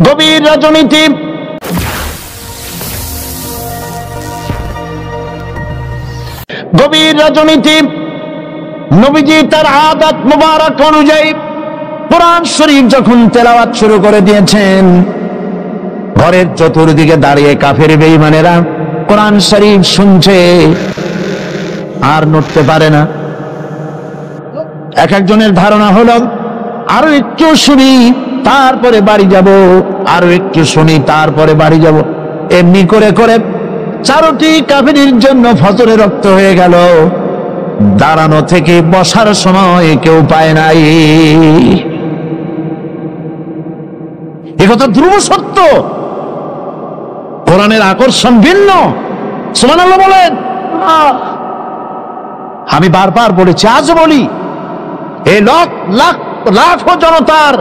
গভীর রাজনীতি, গভীর রাজনীতি। নবীজি তার আদত মুবারক অনুযায়ী কোরআন শরীফ যখন তেলাওয়াত শুরু করে দিয়েছেন, ঘরের চতুর্দিকে দাঁড়িয়ে কাফের বেঈমানেরা কোরআন শরীফ শুনছে, আর নড়তে পারে না। এক একজনের ধারণা হলো আরো একটু শুনি তারপরে বাড়ি যাব, আরো একটু শুনি তারপরে বাড়ি যাব। এমনি করে করে চারটি কাফেরের জন্য ফজরে রক্ত হয়ে গেল। দাঁড়ানো থেকে বসার সময় কেউ পায় নাই। একথা ধ্রুব সত্য। কোরআনের আকর্ষণ ভিন্ন। সুবহানাল্লাহ বলেন। আমি বারবার বলেছি, আজ বলি, এই লাখ লাখ লাখো জনতার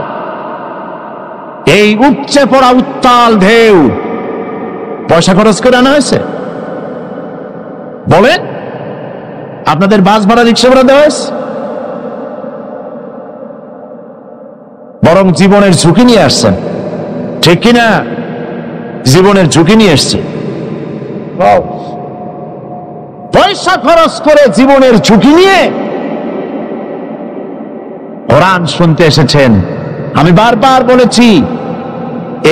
এই উপচে পড়া উত্তাল ঢেউ পয়সা খরচ করে আনা হয়েছে? বলেন, আপনাদের বাস ভাড়া, রিক্সা ভাড়া দেওয়া হয়েছে? বরং জীবনের ঝুঁকি নিয়ে আসছেন, ঠিক কিনা? জীবনের ঝুঁকি নিয়ে এসছে। পয়সা খরচ করে জীবনের ঝুঁকি নিয়ে কোরআন শুনতে এসেছেন। আমি বারবার বলেছি,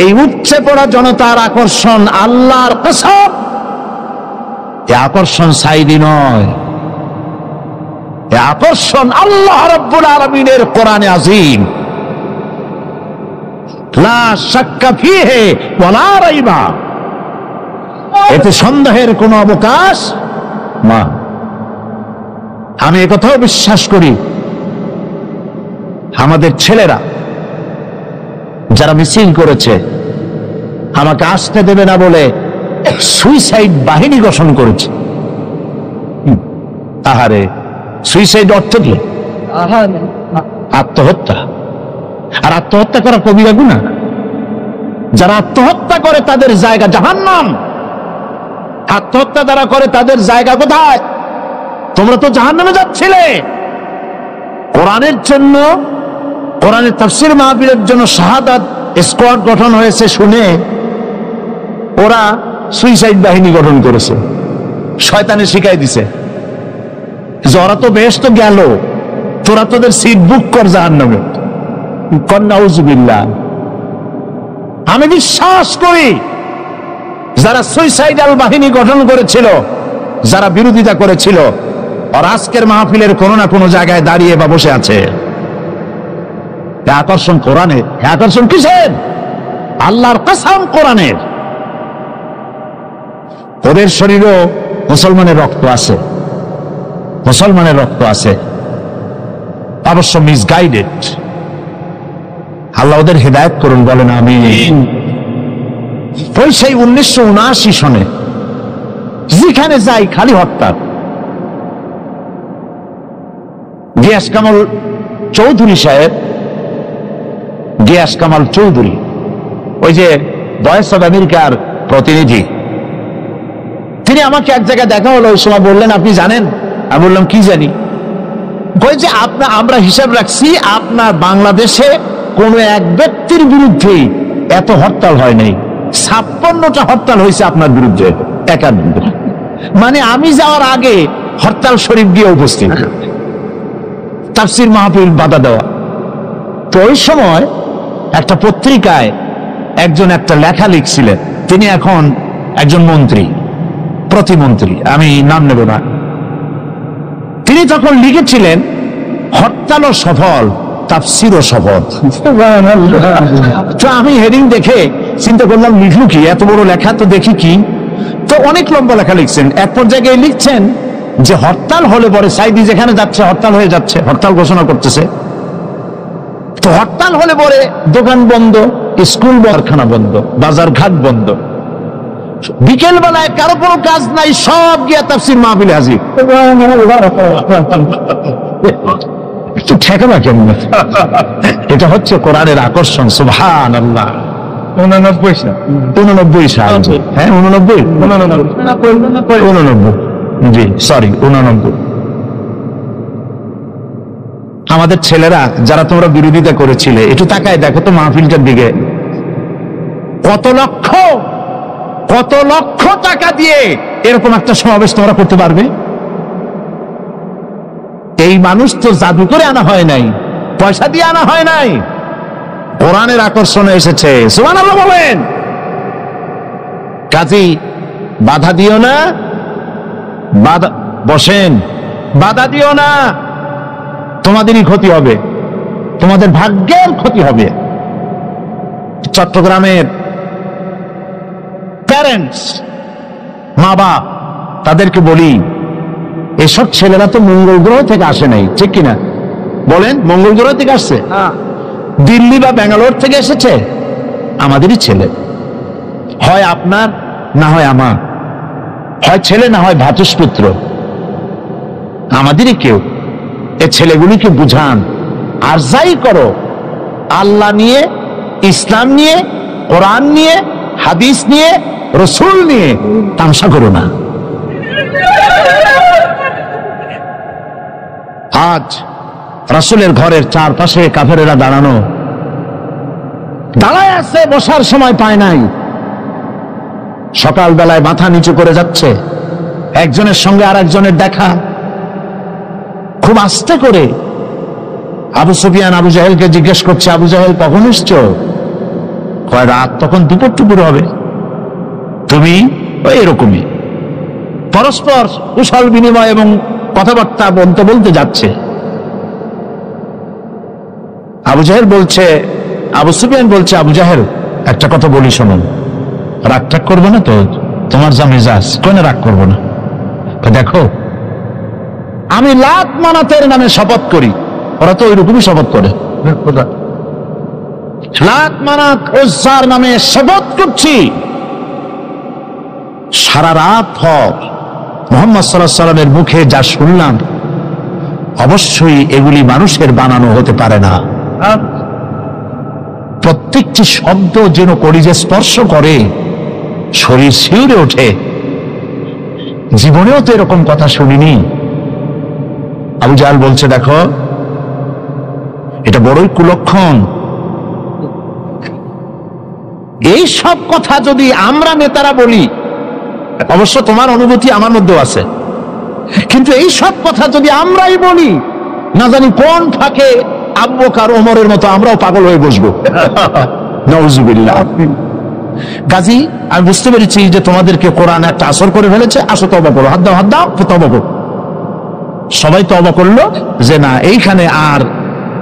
এই উপচে পড়া জনতার আকর্ষণ আল্লাহর কসম, এই আকর্ষণ সাইদি নয়, এই আকর্ষণ আল্লাহ রাব্বুল আলামিনের কোরআনে আযীম। লা শাক্কা ফীহি ওয়ালা রাইবা, এতে সন্দেহের কোনো অবকাশ না। আমি একথাও বিশ্বাস করি, আমাদের ছেলেরা যারা মিছিল করেছে, আমাকে আসতে দেবে না বলে সুইসাইড বাহিনী গঠন করেছে। আহারে, সুইসাইড অর্থ কি? আত্মহত্যা। আর আত্মহত্যা করা কবিরা গুনাহ। যারা আত্মহত্যা করে তাদের জায়গা জাহান্নাম। আত্মহত্যা যারা করে তাদের জায়গা কোথায়? তোমরা তো জাহান্নামে যাচ্ছিলে। কোরআনের জন্য, কোরআনের তাফসীর মাহফিলের জন্য শাহাদাত স্কোয়াড গঠন হয়েছে শুনে ওরা সুইসাইড বাহিনী গঠন করেছে। শয়তানে শিখাই দিছে যে ওরা তো বেহেশতে গেল, তোরা তোদের সিট বুক কর জাহান্নামে। নাউযুবিল্লাহ। আমি বিশ্বাস করি, যারা সুইসাইডাল বাহিনী গঠন করেছিল, যারা বিরোধিতা করেছিল, আর আজকের মাহফিলের কোনো না কোনো জায়গায় দাঁড়িয়ে বা বসে আছে। আকর্ষণ কোরআনের। আকর্ষণ কিসের? আল্লাহর কসম কোরআনের। ওদের শরীরেও মুসলমানের রক্ত আছে, মুসলমানের রক্ত আছে, অবশ্য মিসগাইডেড। আল্লাহ ওদের হেদায়েত করুন, বলেন আমিন। ওই সেই 1979 সনে যেখানে যাই খালি হত্যা। গিয়াস কামাল চৌধুরী সাহেব, গিয়াস কামাল চৌধুরী, ওই যে ভয়েস অফ আমেরিকার প্রতিনিধি, তিনি আমাকে এক জায়গায় দেখা হলো। ওই সময় বললেন, আপনি জানেন? আমি বললাম, কি জানি? ওই যে আমরা হিসাব রাখছি, আপনার বাংলাদেশে কোন এক ব্যক্তির বিরুদ্ধে এত হরতাল হয় নাই। 56টা হরতাল হয়েছে আপনার বিরুদ্ধে একান্তে। মানে আমি যাওয়ার আগে হরতাল শরীফ গিয়ে উপস্থিত, তাফসীর মাহফিল বাধা দেওয়া। তো ওই সময় একটা পত্রিকায় একজন একটা লেখা লিখছিলেন, তিনি এখন একজন মন্ত্রী, প্রতিমন্ত্রী, আমি নাম নেব না। তিনি তখন লিখেছিলেন, হরতালও সফল, তাফসীরও সফল। তো আমি হেডিং দেখে চিন্তা করলাম, লিখলু কি? এত বড় লেখা তো দেখি কি। তো অনেক লম্বা লেখা লিখছেন। এক পর্যায়ে লিখছেন যে হরতাল হলে পরে সাইদি যেখানে যাচ্ছে হরতাল হয়ে যাচ্ছে, হরতাল ঘোষণা করতেছে। তো হরতাল হলে পরে দোকান বন্ধ, স্কুল কারখানা বন্ধ, বাজার ঘাট বন্ধ। বিকেল বেলায় কারো কোনো কাজ নাই, সব গিয়া তাফসীর মাহফিলে হাজির। একটু ঠেকাবা কেমন? এটা হচ্ছে কোরআনের আকর্ষণ। সুবহানাল্লাহ। 89 সাল, 89 সাল, হ্যাঁ 89, জি সরি 89। আমাদের ছেলেরা যারা তোমরা বিরোধিতা করেছিলে, একটু তাকায় দেখো তো মাহফিলটার দিকে। কত লক্ষ টাকা দিয়ে এরকম একটা সমাবেশ তোমরা করতে পারবে? এই মানুষ তো জাদু করে আনা হয় নাই, পয়সা দিয়ে আনা হয় নাই, কোরআনের আকর্ষণে এসেছে। সুবহানাল্লাহ বলেন। কাজী বাধা দিও না, বসেন, বাধা দিও না, তোমাদেরই ক্ষতি হবে, তোমাদের ভাগ্যের ক্ষতি হবে। চট্টগ্রামের প্যারেন্টস, মা বাপ, তাদেরকে বলি, এসব ছেলেরা তো মঙ্গল গ্রহ থেকে আসে নাই, ঠিক কিনা বলেন? মঙ্গল গ্রহ থেকে আসছে? দিল্লি বা ব্যাঙ্গালোর থেকে এসেছে? আমাদেরই ছেলে, হয় আপনার না হয় আমার, হয় ছেলে না হয় ভ্রাতুষ্পুত্র, আমাদেরই কেউ। এ ছেলেগুলিকে বুঝান, আর যাই করো আল্লাহ নিয়ে, ইসলাম নিয়ে, কোরআন নিয়ে, হাদিস নিয়ে, রসুল নিয়ে তামসা করো না। আজ রাসূলের ঘরের চারপাশে কাফেরেরা দাঁড়ায় আছে, বসার সময় পায় নাই। সকালবেলায় মাথা নিচু করে যাচ্ছে, একজনের সঙ্গে আর একজনের দেখা, খুব আস্তে করে। আবু সুফিয়ান আবু জাহেলকে জিজ্ঞেস করছে, আবু জাহেল কখন এসছো? কয় রাত তখন দুপুর হবে। তুমি? ওই এরকমই। পরস্পর কুশল বিনিময় এবং কথাবার্তা বলতে যাচ্ছে। আবু জাহেল বলছে, আবু সুফিয়ান বলছে, আবু জাহেল একটা কথা বলি শুনুন, রাগ টাগ করবে না তো? তোমার যা মেজাজ, কেন রাগ করবো না? দেখো, আমি লাত মানাতের নামে শপথ করি, ওরা তো ওইরকমই শপথ করে। লাত মানাত উজ্জার নামে শপথ করছি, সারা রাত ভর মুহাম্মদ সাল্লাল্লাহু আলাইহি ওয়াসাল্লামের মুখে যা শুনলাম, অবশ্যই এগুলি মানুষের বানানো হতে পারে না। প্রত্যেকটি শব্দ যেন কলিজা স্পর্শ করে, শরীর শিউরে ওঠে। জীবনেও তো এরকম কথা শুনিনি। আবু জাহেল বলছে, দেখো এটা বড়ই কুলক্ষণ। এই সব কথা যদি আমরা নেতারা বলি, অবশ্য তোমার অনুভূতি আমার মধ্যেও আছে, কিন্তু এই সব কথা যদি আমরাই বলি, না জানি কোন ফাঁকে আবু বকর ওমরের মতো আমরাও পাগল হয়ে বসবো। নাউজুবিল্লাহ। কাজী আমি বুঝতে পেরেছি যে তোমাদেরকে কোরআন একটা আসর করে ফেলেছে, আসো তওবা করো, হাত দাও তওবা করো। সবাই তওবা করলো যে না, এইখানে আর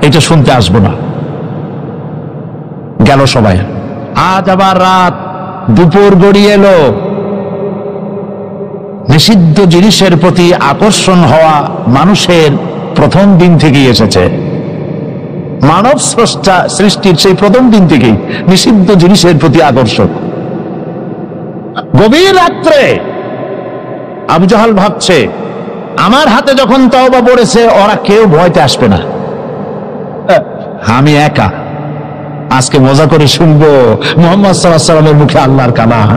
এটা শুনতে আসবো না। গেল সবাই। আজ আবার রাত, দুপুর গড়িয়ে এলো। নিষিদ্ধ জিনিসের প্রতি আকর্ষণ হওয়া মানুষের প্রথম দিন থেকেই এসেছে। মানব স্রষ্টা সৃষ্টির সেই প্রথম দিন থেকেই নিষিদ্ধ জিনিসের প্রতি আকর্ষণ। গভীর রাত্রে আবু জাহাল ভাবছে, আমার হাতে যখন তওবা পড়েছে, ওরা কেউ ভয়তে আসবে না, আমি একা আজকে মজা করে শুনবো মুহাম্মদ সাল্লাল্লাহু আলাইহি ওয়াসাল্লামের মুখে আল্লাহর কালাম।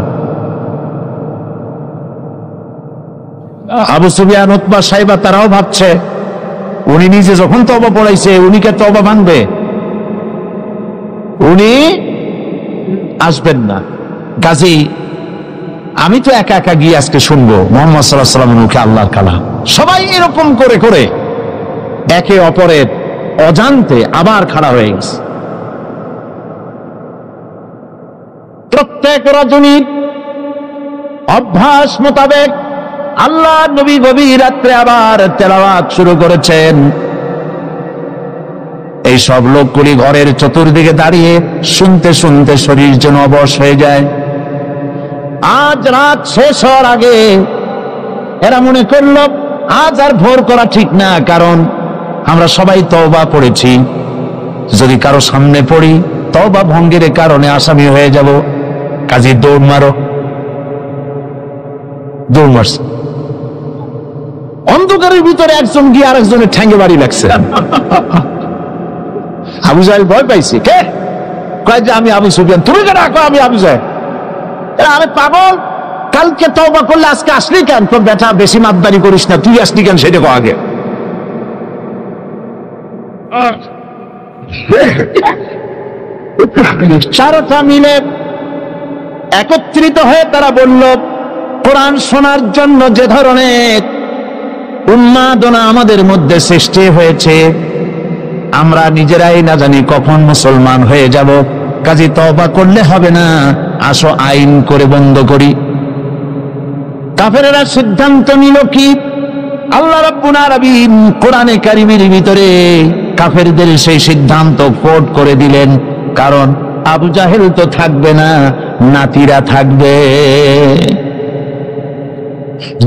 আবু সুফিয়ান, উতবা, সাইবা তারাও ভাবছে, উনি নিজে যখন তওবা পড়াইছে, উনি কে তওবা ভাঙবে? উনি আসবেন না। কাজী আমি তো একা একা গিয়ে আজকে শুনবো মুহাম্মদ সাল্লাল্লাহু আলাইহি ওয়াসাল্লামের মুখে আল্লাহর কালাম। সবাই এরকম করে করে একে অপরের অজান্তে আবার খাড়া হয়ে গেছে। প্রত্যেক রজনীর অভ্যাস মোতাবেক আল্লাহ নবী গভীর রাত্রে আবার তেলাওয়াত শুরু করেছেন। এই সব লোকগুলি ঘরের চতুর্দিকে দাঁড়িয়ে শুনতে শুনতে শরীর যেন অবশ হয়ে যায়। আজ রাত শেষ হওয়ার আগে এরা মনে করল আজ আর ভোর করা ঠিক না, কারণ আমরা সবাই তওবা পড়েছি, যদি কারো সামনে পড়ি তওবা ভঙ্গের কারণে আসামি হয়ে যাব। কাজী দৌড় মারো। দৌড় মারছে। অন্ধকারের ভিতরে একজন গিয়ে আরেকজনের ঠ্যাঙ্গে বাড়ি লাগছে। আবু জাহেল ভয় পাইছে। কে? কয় যে আমি আবু সুফিয়ান। তুমি কে ডাকো? আমি আবু জাহেল। আমি পাগল, কালকে তওবা করলে আজকে আসলি কেন? তোর বেটা বেশি মাতদারি করিস না, তুই আসলি কেন সেটা কো আগে। চারটা মিলে একত্রিত হয়ে তারা বলল, কোরআন শোনার জন্য যে ধরনের উন্মাদনা আমাদের মধ্যে সৃষ্টি হয়েছে, আমরা নিজেরাই না জানি কখন মুসলমান হয়ে যাব, কাজে তওবা করলে হবে না, আসো আইন করে বন্ধ করি। কাফেরেরা সিদ্ধান্ত নিল কি? আল্লাহ রাব্বুল আলামিন কোরআনে কারীমের ভিতরে কাফেরদের সেই সিদ্ধান্ত কোট করে দিলেন, কারণ আবু জাহেল তো থাকবে না, নাতিরা থাকবে।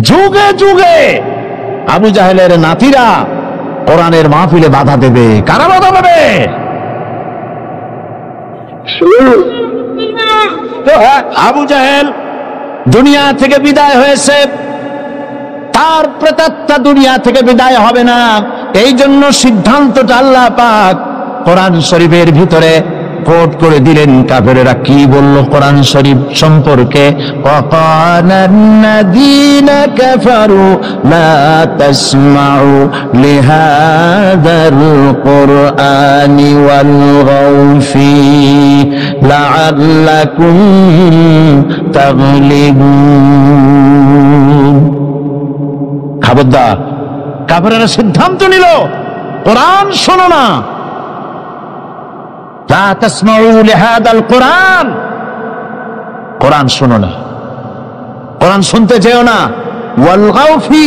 যুগে যুগে আবু জাহেলের নাতিরা কোরআনের মাহফিলে বাধা দেবে। কারা বাধা দেবে? আবু জাহেল দুনিয়া থেকে বিদায় হয়েছে, তার প্রেতাত্মা দুনিয়া থেকে বিদায় হবে না। এই জন্য সিদ্ধান্তটা আল্লাহ পাক কোরআন শরীফের ভিতরে কোট করে দিলেন। কাফেরেরা কি বলল কোরআন শরীফ সম্পর্কে? ওয়াকালান্নাযীনা কাফারু লা তাসমাউ লিহাযাল কুরআনি ওয়ালগাউ ফীহি লাআল্লাকুম তাগলিবুন। খবরদার, কাফেরেরা সিদ্ধান্ত নিল কোরআন শোনো না, লা তাসমাউ লিহাযাল কুরআন, কোরআন শোনো না, কোরআন শুনতে যেও না। ওয়ালগাউ ফি,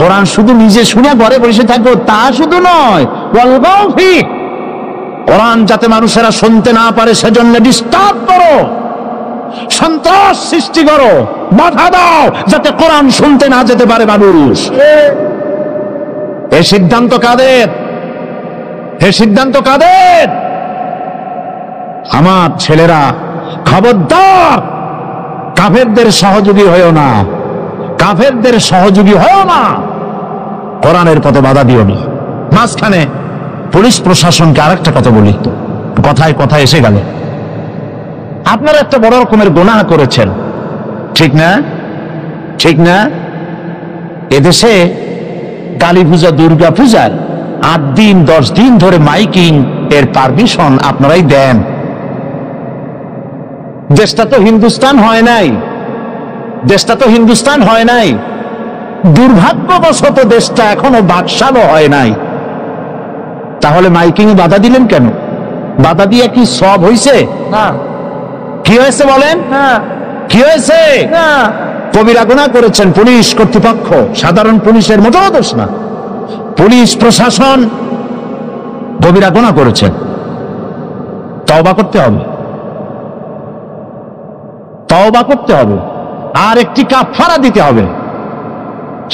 কোরআন শুধু নিজে শুনে ঘরে বসে থাকো তা শুধু নয়, ওয়ালগাউ ফি, কোরআন যাতে মানুষেরা শুনতে না পারে সেজন্য ডিস্টার্ব করো, সন্ত্রাস সৃষ্টি করো, বাধা দাও যাতে কোরআন শুনতে না যেতে পারে মানুষ। এই সিদ্ধান্ত কাদের? এই সিদ্ধান্ত কাদের? আমার ছেলেরা, খবরদার, কাফেরদের সহযোগী হয়েও না, কাফেরদের সহযোগী হয়েও না, কোরআনের পথে বাধা দিও না। মাঝখানে পুলিশ প্রশাসনকে আরেকটা কথা বলি, কথায় কথা এসে গেল। আপনারা একটা বড় রকমের গুনাহ করেছেন, ঠিক না? ঠিক না? এদেশে কালী পূজা, দুর্গা পূজার 8 দিন 10 দিন ধরে মাইকিং এর পারমিশন আপনারাই দেন। দেশটা তো হিন্দুস্তান হয় নাই, দেশটা তো হিন্দুস্তান হয় নাই, দুর্ভাগ্যবশত দেশটা এখনো বাকশালও হয় নাই। তাহলে মাইকিং বাধা দিলেন কেন? বাধা দিয়ে কি সব হইছে? না। কি হয়েছে বলেন? না। কি হয়েছে? না। কবিরা গুনাহ করেছেন পুলিশ কর্তৃপক্ষ, সাধারণ পুলিশের মোটেও দোষ না, পুলিশ প্রশাসন কবিরা গুনাহ করেছেন, তওবা করতে হবে, তওবা করতে হবে, আর একটি কাফারা দিতে হবে।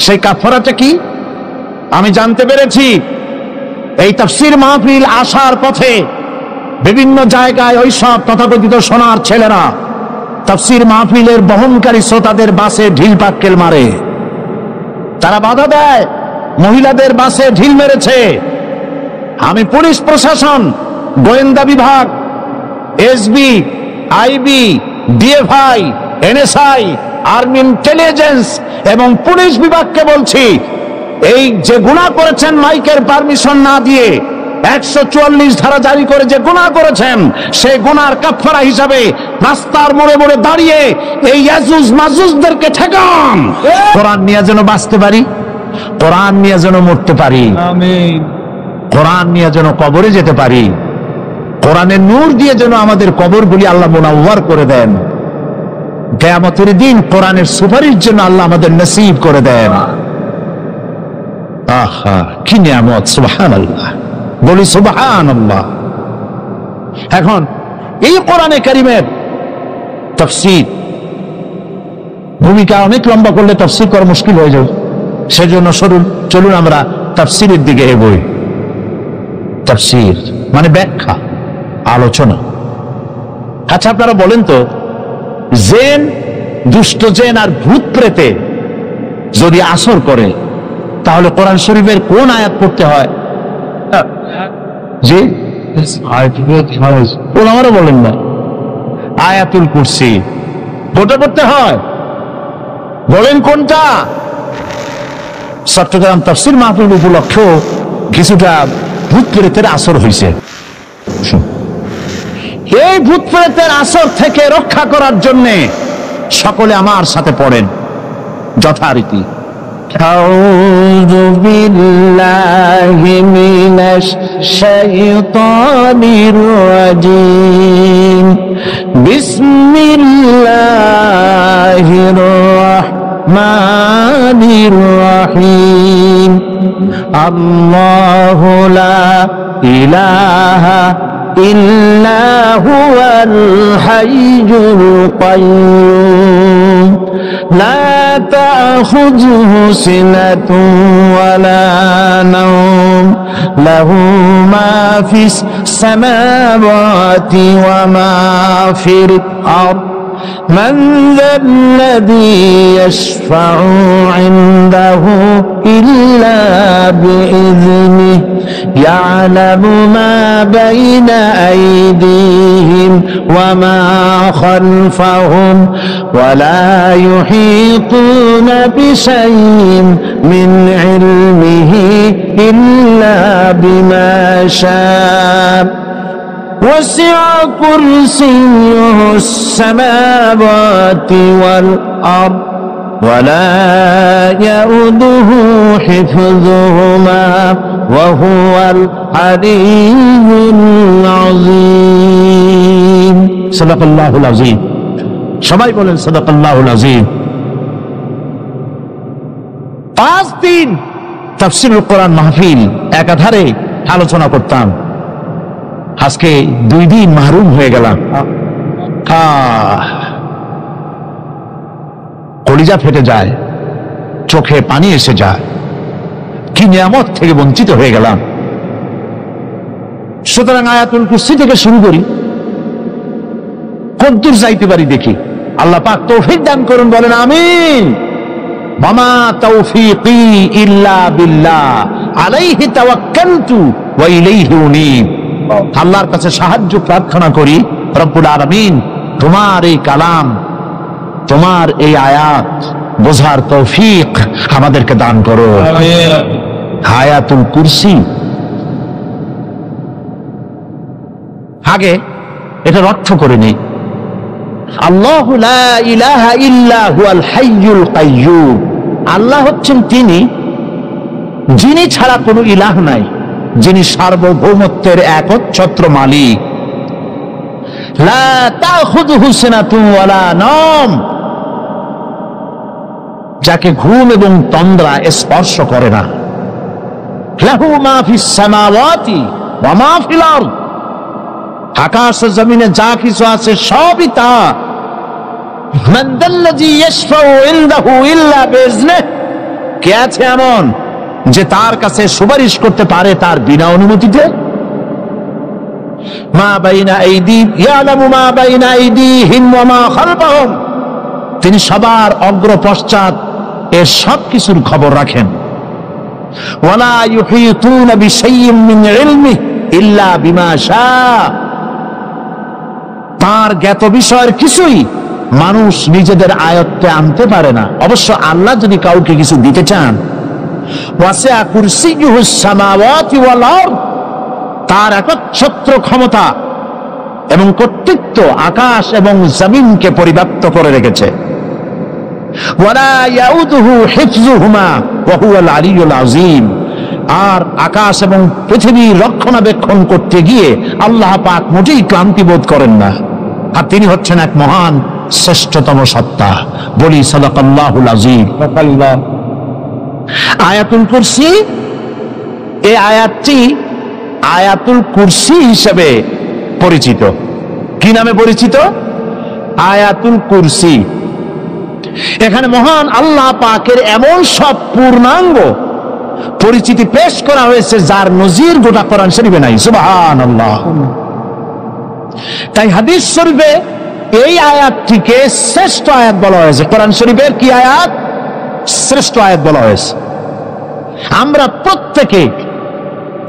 সেই কাফারাটা কি? আমি জানতে পেরেছি এই তাফসীর মাহফিল আসার পথে বিভিন্ন জায়গায় ওই সব তথাকথিত সোনার ছেলেরা তাফসীর মাহফিলের বহনকারী শ্রোতাদের বাসে ঢিল পাক্কেল মারে, তারা বাধা দেয়, মহিলাদের বাসে ঢিল মেরেছে। আমি পুলিশ প্রশাসন, গোয়েন্দা বিভাগ, SB, IB, DFI, NSI, army intelligence এবং পুলিশ বিভাগকে বলছি, এই যে গুনাহ করেছেন মাইকের পারমিশন না দিয়ে 144 ধারা জারি করে যে গুনাহ করেছেন, সেই গুনার কাফারা হিসাবে রাস্তার মোড়ে মোড়ে দাঁড়িয়ে এই ইয়াজুজ মাজুজদেরকে ঠেকান। কোরআন নিয়ে যেন বাঁচতে পারি, কোরআন নিয়ে যেন মরতে পারি, আমিন। কোরআন নিয়ে যেন কবরে যেতে পারি, কোরআনের নূর দিয়ে যেন আমাদের কবরগুলি আল্লাহ মুনাওয়ার করে দেন, কিয়ামতের দিন কোরআনের সুপারিশ জন্য আল্লাহ আমাদের নসিব করে দেন। আহা, কি নিয়ামত! সুবহানাল্লাহ, বলি সুবহানাল্লাহ। এখন এই কোরআনে কারীমের তাফসীর ভূমিকা অনেক লম্বা করলে তাফসীর করা মুশকিল হয়ে যাবে, সেজন্য চলুন আমরা তাফসীরের দিকে এগোই। তাফসীর মানে ব্যাখ্যা, আলোচনা। আচ্ছা, আপনারা বলেন তো, জেন, দুষ্ট জেন আর ভূত প্রেতে যদি আসর করে তাহলে কোরআন শরীফের কোন আয়াত পড়তে হয়? জি, ওলামারা বলেন না, আয়াতুল কুরসি কোনটা পড়তে হয়? বলেন কোনটা? চট্টগ্রাম তাফসীর মাহফিল উপলক্ষে কিছুটা ভূত প্রেতের আসর হয়েছে। এই ভূত প্রেতের আসর থেকে রক্ষা করার জন্য সকলে আমার সাথে পড়েন যথারীতি। আউযু বিল্লাহি মিনাশ শাইতানির রাজীম। বিসমিল্লাহির রাহমানির রাহিম। আল্লাহু লা ইলাহা ইল্লা হুয়াল হাইয়ুল কাইয়্যুম লা তাখুযুহু সিনাতুন ওয়ালা নাওম লাহু মা ফিস সামাওয়াতি ওয়া মা ফিল আরদ من ذا الذي يشفع عنده إلا بإذنه يعلم ما بين أيديهم وما خلفهم ولا يحيطون بشيء من علمه إلا بما شاء وسع كرسيه السماوات والأرض ولا يؤوده حفظهما وهو العلي العظيم صدق الله العظيم সবাই বলেন সাদাকাল্লাহুল আযীম। 5 দিন তাফসীরুল কোরআন মাহফিল একাধারে আলোচনা করতাম, আজকে 2 দিন মাহরুম হয়ে গেলাম। কলিজা ফেটে যায়, চোখে পানি এসে যায়, কি নিয়ামত থেকে বঞ্চিত হয়ে গেলাম। সুতরাং আয়াতুল কুরসি থেকে শুরু করি, কদ্দুর যাইতে পারি দেখি। আল্লাহ পাক তৌফিক দান করুন, বলেন আমিন। মামা তৌফিকি ইল্লা বিল্লাহ আলাইহি তাওয়াক্কালতু ওয়া ইলাইহি উনীব। আল্লাহর কাছে সাহায্য প্রার্থনা করি, রব্বুল আলামিন তোমার এই কালাম, তোমার এই আয়াত বোঝার তৌফিক আমাদেরকে দান করো। আয়াতুল কুরসি, আগে এটার অর্থ করে নেই। আল্লাহু লা ইলাহা ইল্লা হুয়াল হাইয়ুল কাইয়্যুম। আল্লাহ হচ্ছেন তিনি যিনি ছাড়া কোনো ইলাহ নাই, যিনি সার্বভৌমত্বের একচ্ছত্র মালিক। লা তাখুযুহু সিনাতুন ওয়ালা নাওম, যাকে ঘুম এবং তন্দ্রা স্পর্শ করে না। লাহু মা ফিস সামাওয়াতি ওয়া মা ফিল আরদ, আকাশ ও জমিনে যা কিছু আছে সবই তার। মান যাল্লাযী ইয়াশফাউ ইনদাহু ইল্লা বিইজনিহি, কে আছে এমন যে তার কাছে সুপারিশ করতে পারে তার বিনা অনুমতিতে? মা বাইনা আইদিহিম ইয়ালামু মা বাইনা আইদিহিম ওয়া মা খালফাহুম, তিনি সবার অগ্র পশ্চাৎ এর সব কিছুর খবর রাখেন। ওয়ালা ইউহিতুনা বিশাইইন মিন ইলমিহি ইল্লা বিমা শাআ, তার জ্ঞাত বিষয়ের কিছুই মানুষ নিজেদের আয়ত্তে আনতে পারে না। অবশ্য আল্লাহ যদি কাউকে কিছু দিতে চান, ওয়াসিআ কুরসিয়্যুহুস সামাওয়াতি ওয়াল আরদ, তার একচ্ছত্র ক্ষমতা এবং কর্তৃত্ব আকাশ এবং জমিনকে পরিব্যাপ্ত করে রেখেছে। ওয়ালা ইয়াউদুহু হিফযুহুমা ওয়া হুয়াল আলিয়্যুল আযীম, আর আকাশ এবং পৃথিবী রক্ষণাবেক্ষণ করতে গিয়ে আল্লাহ পাক মোটেই ক্লান্তি বোধ করেন না, আর তিনি হচ্ছেন এক মহান শ্রেষ্ঠতম সত্তা। বলি সাদাকাল্লাহুল আযীম। আয়াতুল কুরসি, এই আয়াতটি আয়াতুল কুরসি হিসেবে পরিচিত। কি নামে পরিচিত? আয়াতুল কুরসি। এখানে মহান আল্লাহ পাকের এমন সব পূর্ণাঙ্গ পরিচিতি পেশ করা হয়েছে যার নজির গোটা কোরআন শরীফে নাই। সুবহানাল্লাহ। তাই হাদিস শরীফে এই আয়াতটিকে শ্রেষ্ঠ আয়াত বলা হয়েছে। কোরআন শরীফের কি আয়াত? শ্রেষ্ঠ আয়াত বলা হয়েছে। আমরা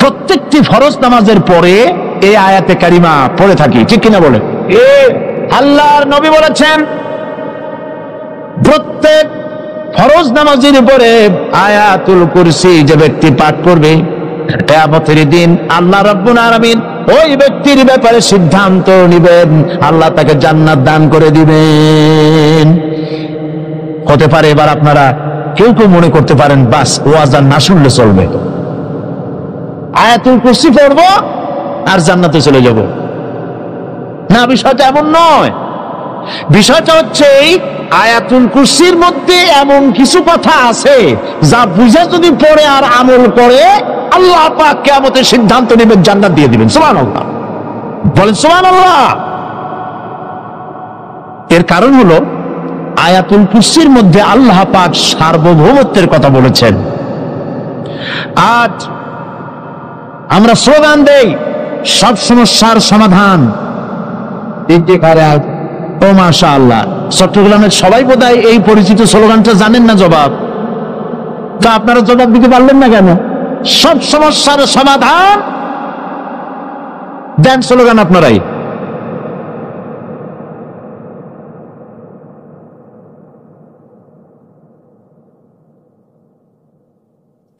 প্রত্যেকটি ফরজ নামাজের পরে এই আয়াতে কারিমা পড়ে থাকি, ঠিক কিনা বলে? আল্লাহর নবী বলেছেন প্রত্যেক ফরজ নামাজের উপরে আয়াতুল কুরসি যে ব্যক্তি পাঠ করবে, কিয়ামতের দিন আল্লাহ রাব্বুল আলামিন ওই ব্যক্তির ব্যাপারে সিদ্ধান্ত নিবেন, আল্লাহ তাকে জান্নাত দান করে দিবেন। হতে পারে এবার আপনারা কেউ কেউ মনে করতে পারেন বাস ওয়াজ আর না শুনলে চলবে, আয়াতুল কুরসি পড়বো আর জান্নাতে চলে যাব। না, বিষয়টা এমন নয়। বিষয়টা হচ্ছে এই আয়াতুল কুরসির মধ্যে এমন কিছু কথা আছে যা বুঝে যদি পড়ে আর আমল করে আল্লাহ পাক কিয়ামতের সিদ্ধান্ত নেবেন, জান্নাত দিয়ে দিবেন। সুবহানাল্লাহ, বলেন সুবহানাল্লাহ। এর কারণ হলো আয়াতুল কুরসির মধ্যে আল্লাহ পাক সার্বভৌমত্বের কথা বলেছেন। আজ আমরা স্লোগান দেই সব সমস্যার সমাধান। ও মাশাআল্লাহ, চট্টগ্রামের সবাই বোধহয় এই পরিচিত স্লোগানটা জানেন না। জবাব তা আপনারা জবাব দিতে পারলেন না কেন? সব সমস্যার সমাধান দেন স্লোগান আপনারাই।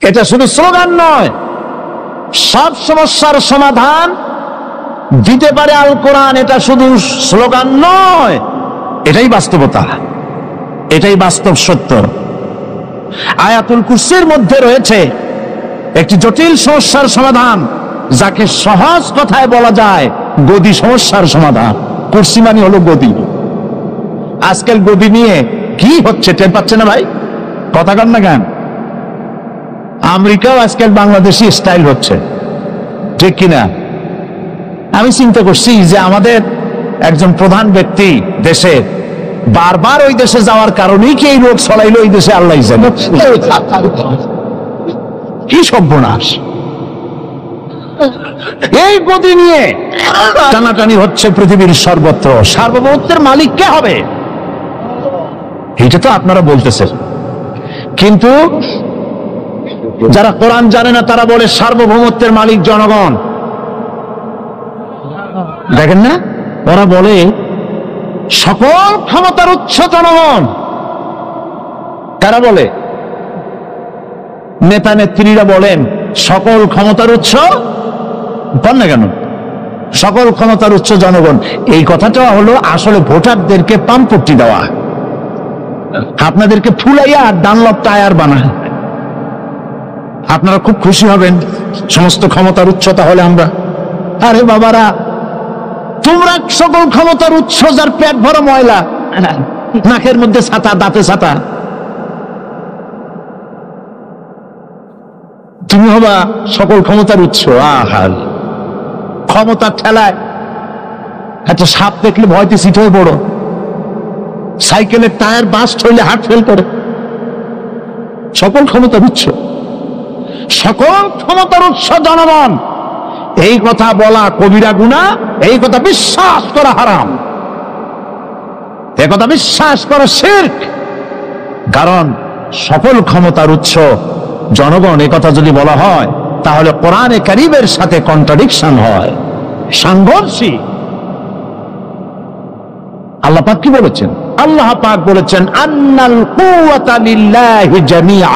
এটা শুধু স্লোগান নয়, সব সমস্যার সমাধান দিতে পারে আল কোরআন। এটা শুধু স্লোগান নয়, এটাই বাস্তবতা, এটাই বাস্তব সত্য। আয়াতুল কুরসির মধ্যে রয়েছে একটি জটিল সমস্যার সমাধান, যাকে সহজ কথায় বলা যায় গদি সমস্যার সমাধান। কুরসি মানে হলো গদি। আজকাল গদি নিয়ে কি হচ্ছে টের পাচ্ছে না ভাই? কথা কন না কেন? আমেরিকাও আজকাল বাংলাদেশি স্টাইল হচ্ছে, ঠিক কিনা? আমি চিন্তা করছি যে আমাদের একজন প্রধান ব্যক্তি দেশে বারবার ওই দেশে যাওয়ার কারণেই কি এই রোগ ছড়াইলো এই দেশে, আল্লাহ জানে। কি সর্বনাশ! এই গদি নিয়ে টানাটানি হচ্ছে পৃথিবীর সর্বত্র। সার্বভৌমত্বের মালিক কে হবে? এটা তো আপনারা বলতেছেন, কিন্তু যারা কোরআন জানে না তারা বলে সার্বভৌমত্বের মালিক জনগণ। দেখেন না, ওরা বলে সকল ক্ষমতার উৎস জনগণ। তারা বলে, নেতা নেত্রীরা বলেন সকল ক্ষমতার উৎস, বল না কেন? সকল ক্ষমতার উৎস জনগণ। এই কথাটা হলো আসলে ভোটারদেরকে পাম্পটি দেওয়া, আপনাদেরকে ফুলাইয়া ডানলপ টায়ার বানায়। আপনারা খুব খুশি হবেন সমস্ত ক্ষমতার উৎস তাহলে আমরা। আরে বাবারা, তোমরা সকল ক্ষমতার উৎস যার পেট ভরা ময়লা, নাকের মধ্যে ছাতা, দাঁতে ছাতা, তুমি হবা সকল ক্ষমতার উৎস। আহার ক্ষমতার ঠেলায় একটা সাপ দেখলে ভয়তে সিট হয়ে পড়ো, সাইকেলের টায়ার বাস্ট হইলে হার্ট ফেল করে। সকল ক্ষমতার উৎস, সকল ক্ষমতার উৎস জনগণ। এই কথা বলা কবিরা গুনাহ, এই কথা বিশ্বাস করা হারাম, এই কথা বিশ্বাস করা শিরক। কারণ সকল ক্ষমতার উৎস জনগণ এই কথা যদি বলা হয় তাহলে কোরআনে কারীমের সাথে কন্ট্রাডিকশন হয়, সাংঘর্ষিক। আল্লাহ পাক কি বলেছেন? আল্লাহ পাক বলেছেন আন্নাল কুওয়াতা লিল্লাহি জামিআ।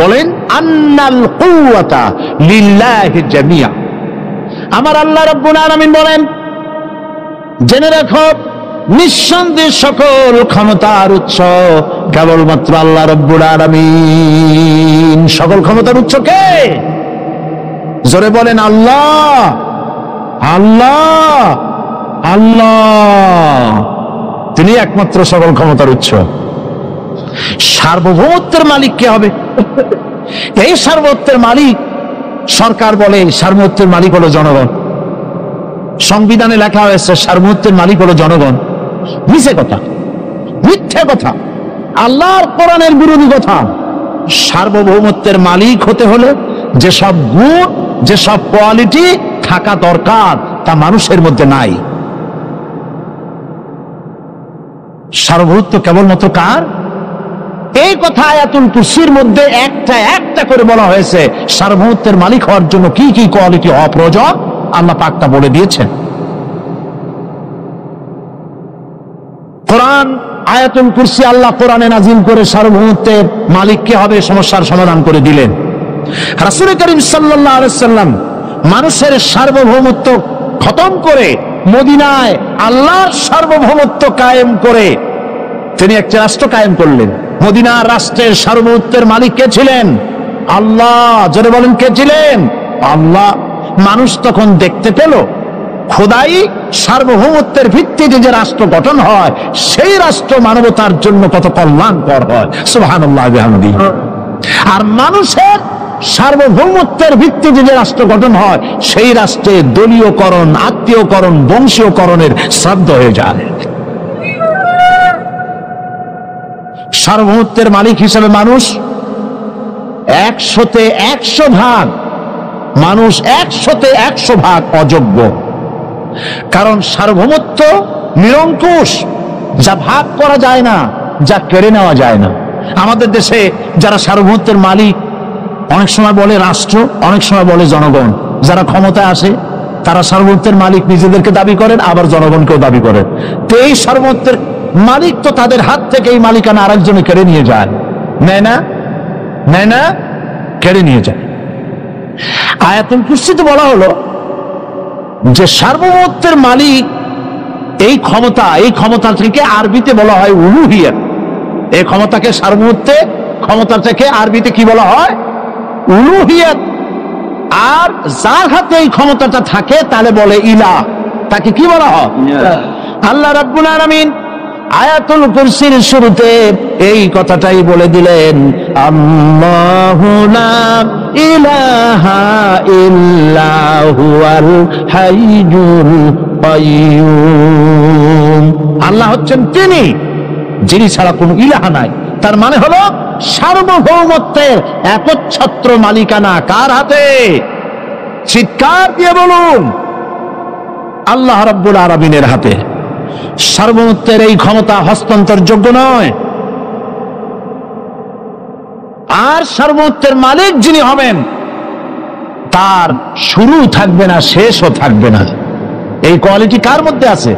বলেন আন্নাল কুওয়াতা লিল্লাহি জামিআ। আমার আল্লাহ রাব্বুল আলামিন বলেন, জেনে রাখো নিঃসন্দেহে সকল ক্ষমতার উৎস কেবলমাত্র আল্লাহ রাব্বুল আলামিন। সকল ক্ষমতার উৎস কে? জোরে বলেন আল্লাহ, আল্লাহ, আল্লাহ। তিনি একমাত্র সকল ক্ষমতার উৎস। সার্বভৌমত্বের মালিক কে হবে? এই সার্বভৌমত্বের মালিক সরকার বলে সার্বভৌমত্বের মালিক হলো জনগণ। সংবিধানে লেখা হয়েছে সার্বভৌমত্বের মালিক হলো জনগণ। মিছে কথা, মিথ্যে কথা, আল্লাহর কোরআনের বিরোধী কথা। সার্বভৌমত্বের মালিক হতে হলে যে সব গুণ, যে সব কোয়ালিটি থাকা দরকার তা মানুষের মধ্যে নাই। সার্বভৌমত্ব কেবলমাত্র কার? এই কথা আয়াতুল কুরসির মধ্যে একটা একটা করে বলা হয়েছে। সার্বভৌমত্বের মালিক হওয়ার জন্য কি কি কোয়ালিটি হওয়া প্রয়োজন আল্লাহ পাক তা বলে দিয়েছেন। কোরআন আয়াতুল কুরসি আল্লাহ কোরআনে নাজিল করে সার্বভৌমত্বের মালিক কে হবে সমস্যার সমাধান করে দিলেন। রাসূল করিম সাল্লাল্লাহু আলাইহি সাল্লাম মানুষের সার্বভৌমত্ব খতম করে মদিনায় আল্লাহর সার্বভৌমত্ব কায়েম করে তিনি একটা রাষ্ট্র কায়েম করলেন। মদিনার রাষ্ট্রের সার্বভৌমত্বের মালিক কে ছিলেন? আল্লাহ। জোরে বলেন, কে ছিলেন? আল্লাহ। মানুষ তখন দেখতে পেল খোদাই সার্বভৌমত্বের ভিত্তিতে যে রাষ্ট্র গঠন হয় সেই রাষ্ট্র মানবতার জন্য কত কল্যাণকর হয়। সুবহানাল্লাহ ওয়া বিহামদিহি। আর মানুষের সার্বভৌমত্বের ভিত্তিতে যে রাষ্ট্র গঠন হয় সেই রাষ্ট্রে দলীয়করণ, আত্মীয়করণ, বংশীয়করণের শ্রাদ্ধ হয়ে যায়। সার্বভৌমত্বের মালিক হিসেবে মানুষ 100-তে 100 ভাগ, মানুষ 100-তে 100 ভাগ অযোগ্য। কারণ সার্বভৌমত্ব নিরঙ্কুশ, যা ভাগ করা যায় না, যা কেড়ে নেওয়া যায় না। আমাদের দেশে যারা সার্বভৌমত্বের মালিক অনেক সময় বলে রাষ্ট্র, অনেক সময় বলে জনগণ। যারা ক্ষমতায় আসে তারা সার্বভৌমত্বের মালিক নিজেদেরকে দাবি করেন, আবার জনগণকেও দাবি করেন। তো এই সার্বভৌমত্বের মালিক তো তাদের হাত থেকে এই মালিকানা আরেকজনে কেড়ে নিয়ে যায়, নেয় না? নেয় না? কেড়ে নিয়ে যায়। আয়াতুল কুরসিতে বলা হলো যে সার্বভৌমত্বের মালিক এই ক্ষমতা থেকে আরবিতে বলা হয় উলুহিয়াত। এই ক্ষমতাকে সার্বভৌমত্বে ক্ষমতা থেকে আরবিতে কি বলা হয়? উলুহিয়াত। আর যার হাতে এই ক্ষমতাটা থাকে তাহলে বলে ইলাহ, তাকে কি বলা হয়? আল্লাহ রাব্বুল আলামিন আয়াতুল কুরসির শুরুতে এই কথাটাই বলে দিলেন, আল্লাহু লা ইলাহা ইল্লা হুয়াল হাইয়ুল কাইয়্যুম। আল্লাহ হচ্ছেন তিনি যিনি ছাড়া কোনো ইলাহা নাই। তার মানে হলো সার্বভৌমত্বের একচ্ছত্র মালিকানা কার হাতে? চিৎকার দিয়ে বলুন, আল্লাহ রাব্বুল আলামিনের হাতে। সার্বভৌমত্বের এই ক্ষমতা হস্তান্তরযোগ্য নয়। আর সার্বভৌমত্বের মালিক যিনি হবেন তার শুরু থাকবে না, শেষও থাকবে না। এই কোয়ালিটি কার মধ্যে আছে?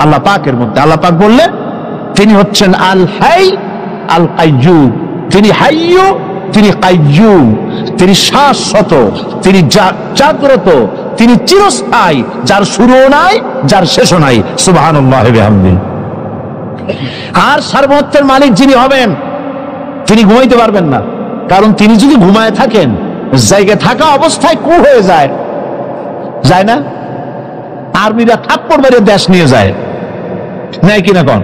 আল্লাহ পাকের মধ্যে। আল্লাহ পাক বললেন তিনি হচ্ছেন আল হাই আল কাইয়্যুম। তিনি হাইয়্যু, তিনি কাইয়্যুম। তিনি শাশ্বত, তিনি জাগ্রত, তিনি চিরস্থায়ী, যার শুরুও নাই, যার শেষও নাই। সুবহানাল্লাহি ওয়া বিহামদিহি। আর সার্বভৌমত্বের মালিক যিনি হবেন তিনি ঘুমাইতে পারবেন না। কারণ তিনি যদি ঘুমায় থাকেন, জায়গায় থাকা অবস্থায় কু হয়ে যায়, যায় না? আর্মিরা থাপ্পড় মেরে দেশ নিয়ে যায়, নেয় কিনা? কোন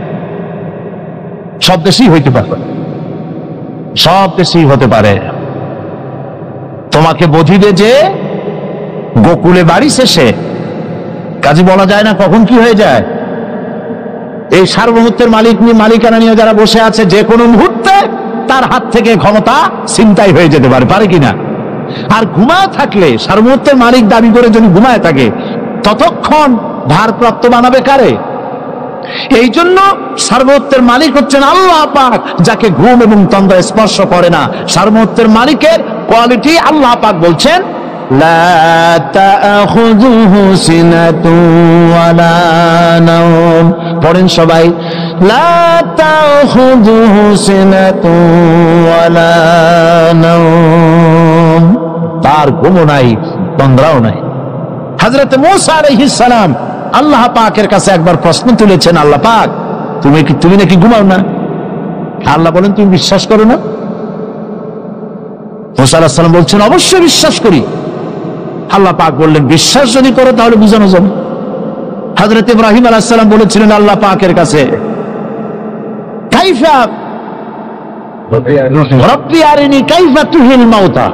সব দেশেই হইতে পারে, সব দেশেই হতে পারে। তোমাকে বধিবে যে গোকুলে বাড়ি শেষে, কাজে বলা যায় না কখন কি হয়ে যায়। এই সার্বভৌমত্বের মালিকানা নিয়ে যারা বসে আছে, যে কোনো মুহূর্তে তার হাত থেকে ক্ষমতা ছিনতাই হয়ে যেতে পারে, পারে কিনা? আর ঘুমায় থাকলে, সার্বভৌমত্বের মালিক দাবি করে যদি ঘুমায় থাকে, ততক্ষণ ভারপ্রাপ্ত বানাবে কারে? এই জন্য সার্বভৌমত্বের মালিক হচ্ছেন আল্লাহ পাক, যাকে ঘুম এবং তন্দ্রা স্পর্শ করে না। সার্বভৌমত্বের মালিকের কোয়ালিটি আল্লাহ পাক বলছেন, লা তাখুযুহু সিনাতুন ওয়ালা নাওম। পড়েন সবাই, লা তাখুযুহু সিনাতুন ওয়ালা নাওম। তার ঘুমও নাই, তন্দ্রাও নাই। হযরত মূসা আলাইহিস সালাম আল্লাহ পাকের কাছে একবার প্রশ্ন তুলেছেন, আল্লাহ পাক তুমি নাকি ঘুমাও না? আল্লাহ বলেন তুমি বিশ্বাস করো না? মূসা আলাইহিস সালাম বলছেন অবশ্যই বিশ্বাস করি। আল্লাহ পাক বললেন বিশ্বাস যদি করো তাহলে বুঝানো যাবে। হযরত ইব্রাহিম আলাইহিস সালাম বলেছিলেন আল্লাহ পাকের কাছে, কাইফা রব্বি আরিনি কাইফা তুহিল মাউতা।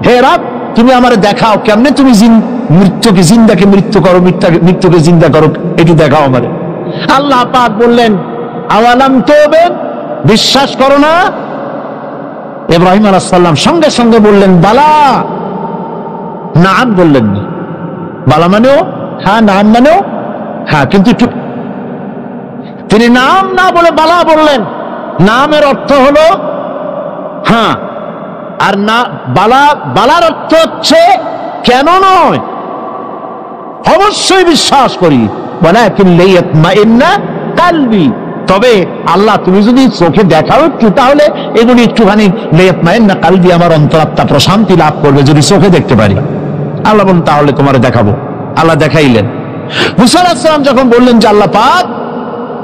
হে রব, তুমি আমারে দেখাও কেমনে তুমি মৃত্যুকে জিন্দাকে মৃত্যু করো, মৃত্যুকে জিন্দা করো, এটি দেখাও আমারে। আল্লাহ পাক বললেন আওয়ালাম তুবে, বিশ্বাস করো না? ইব্রাহিম আলাইহিস সালাম সঙ্গে সঙ্গে বললেন বালা। নাম বললেন না, বালা মানেও হ্যাঁ, নাম মানেও হ্যাঁ, কিন্তু একটু তিনি নাম না বলে বালা বললেন। নামের অর্থ হলো হ্যাঁ, আর না বালার অর্থ হচ্ছে কেন নয়, অবশ্যই বিশ্বাস করি। ওয়ালাকিন লিয়াতমাইন্না কালবি, তবে আল্লাহ তুমি যদি চোখে দেখাও একটু, তাহলে এগুলি একটুখানি লিয়াতমাইন্না কালবি, আমার অন্তরাত্মা প্রশান্তি লাভ করবে যদি চোখে দেখতে পারি। আল্লাহ বললেন তাহলে তোমার দেখাবো। আল্লাহ দেখাইলেন। মুসা আলাইহিস সালাম যখন বললেন যে আল্লাহ পাক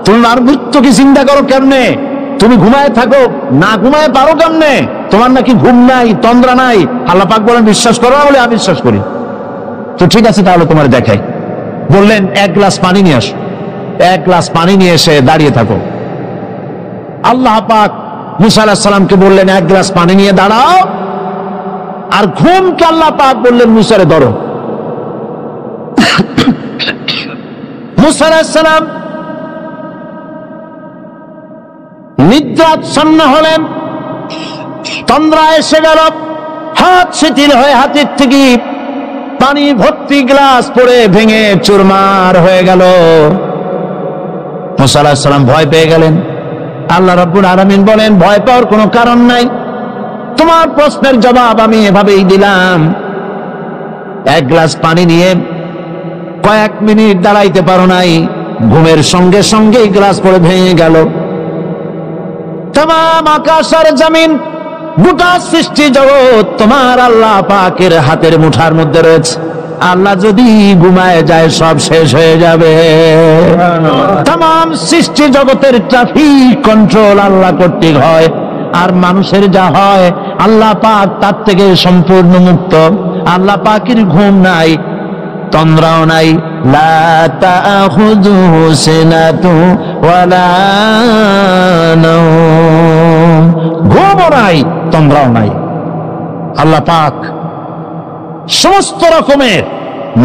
তোমার মৃত্যুকে চিন্তা করো কেমনে, তুমি ঘুমায় থাকো, না ঘুমায় পারো কেমনে, তোমার নাকি ঘুম নাই, তন্দ্রা নাই। আল্লাহ পাক বলেন বিশ্বাস করো না বলে আমি বিশ্বাস করি। তো ঠিক আছে তাহলে তোমার দেখাই। বললেন এক গ্লাস পানি নিয়ে আসো। এক গ্লাস পানি নিয়ে এসে দাঁড়িয়ে থাকো। আল্লাহ পাক মুসা আলাইহিস সালামকে বললেন এক গ্লাস পানি নিয়ে দাঁড়াও, আর ঘুমকে আল্লাহ পাক বললেন মুসারে ধরো। মুসা আলাইহিস সালাম নিদ্রাচ্ছন্ন হলেন, তন্দ্রা এসে গেল, হাত শিথিল হয়ে হাতের থেকে পানি ভর্তি গ্লাস পড়ে ভেঙে চুরমার হয়ে গেল। মুসা আলাইহিস সালাম ভয় পেয়ে গেলেন। আল্লাহ রাব্বুল আলামিন বলেন ভয় পাওয়ার কোনো কারণ নাই, তোমার প্রশ্নের জবাব আমি এভাবেই দিলাম। এক গ্লাস পানি নিয়ে কয়েক মিনিট দাঁড়াইতে পারো নাই, ঘুমের সঙ্গে সঙ্গে গ্লাস পড়ে ভেঙে গেল। तमाम आकाश और जमीन গোটা সৃষ্টি জগৎ তোমার আল্লাহ পাকের হাতের মুঠার মধ্যে রয়েছে। আল্লাহ যদি ঘুমায় যায় সব শেষ হয়ে যাবে। तमाम সৃষ্টি জগতের ট্রাফিক কন্ট্রোল আল্লাহ কর্তৃক হয়, আর মানুষের যা হয় আল্লাহ পাক তার থেকে সম্পূর্ণ মুক্ত। আল্লাহ পাকের ঘুম নাই, তন্দ্রাও নাই। লা তাখুযুহু সিনাতু ওয়ালা নাওম, ঘুমও নাই, তন্দ্রাও নাই। আল্লাহ পাক সমস্ত রকমের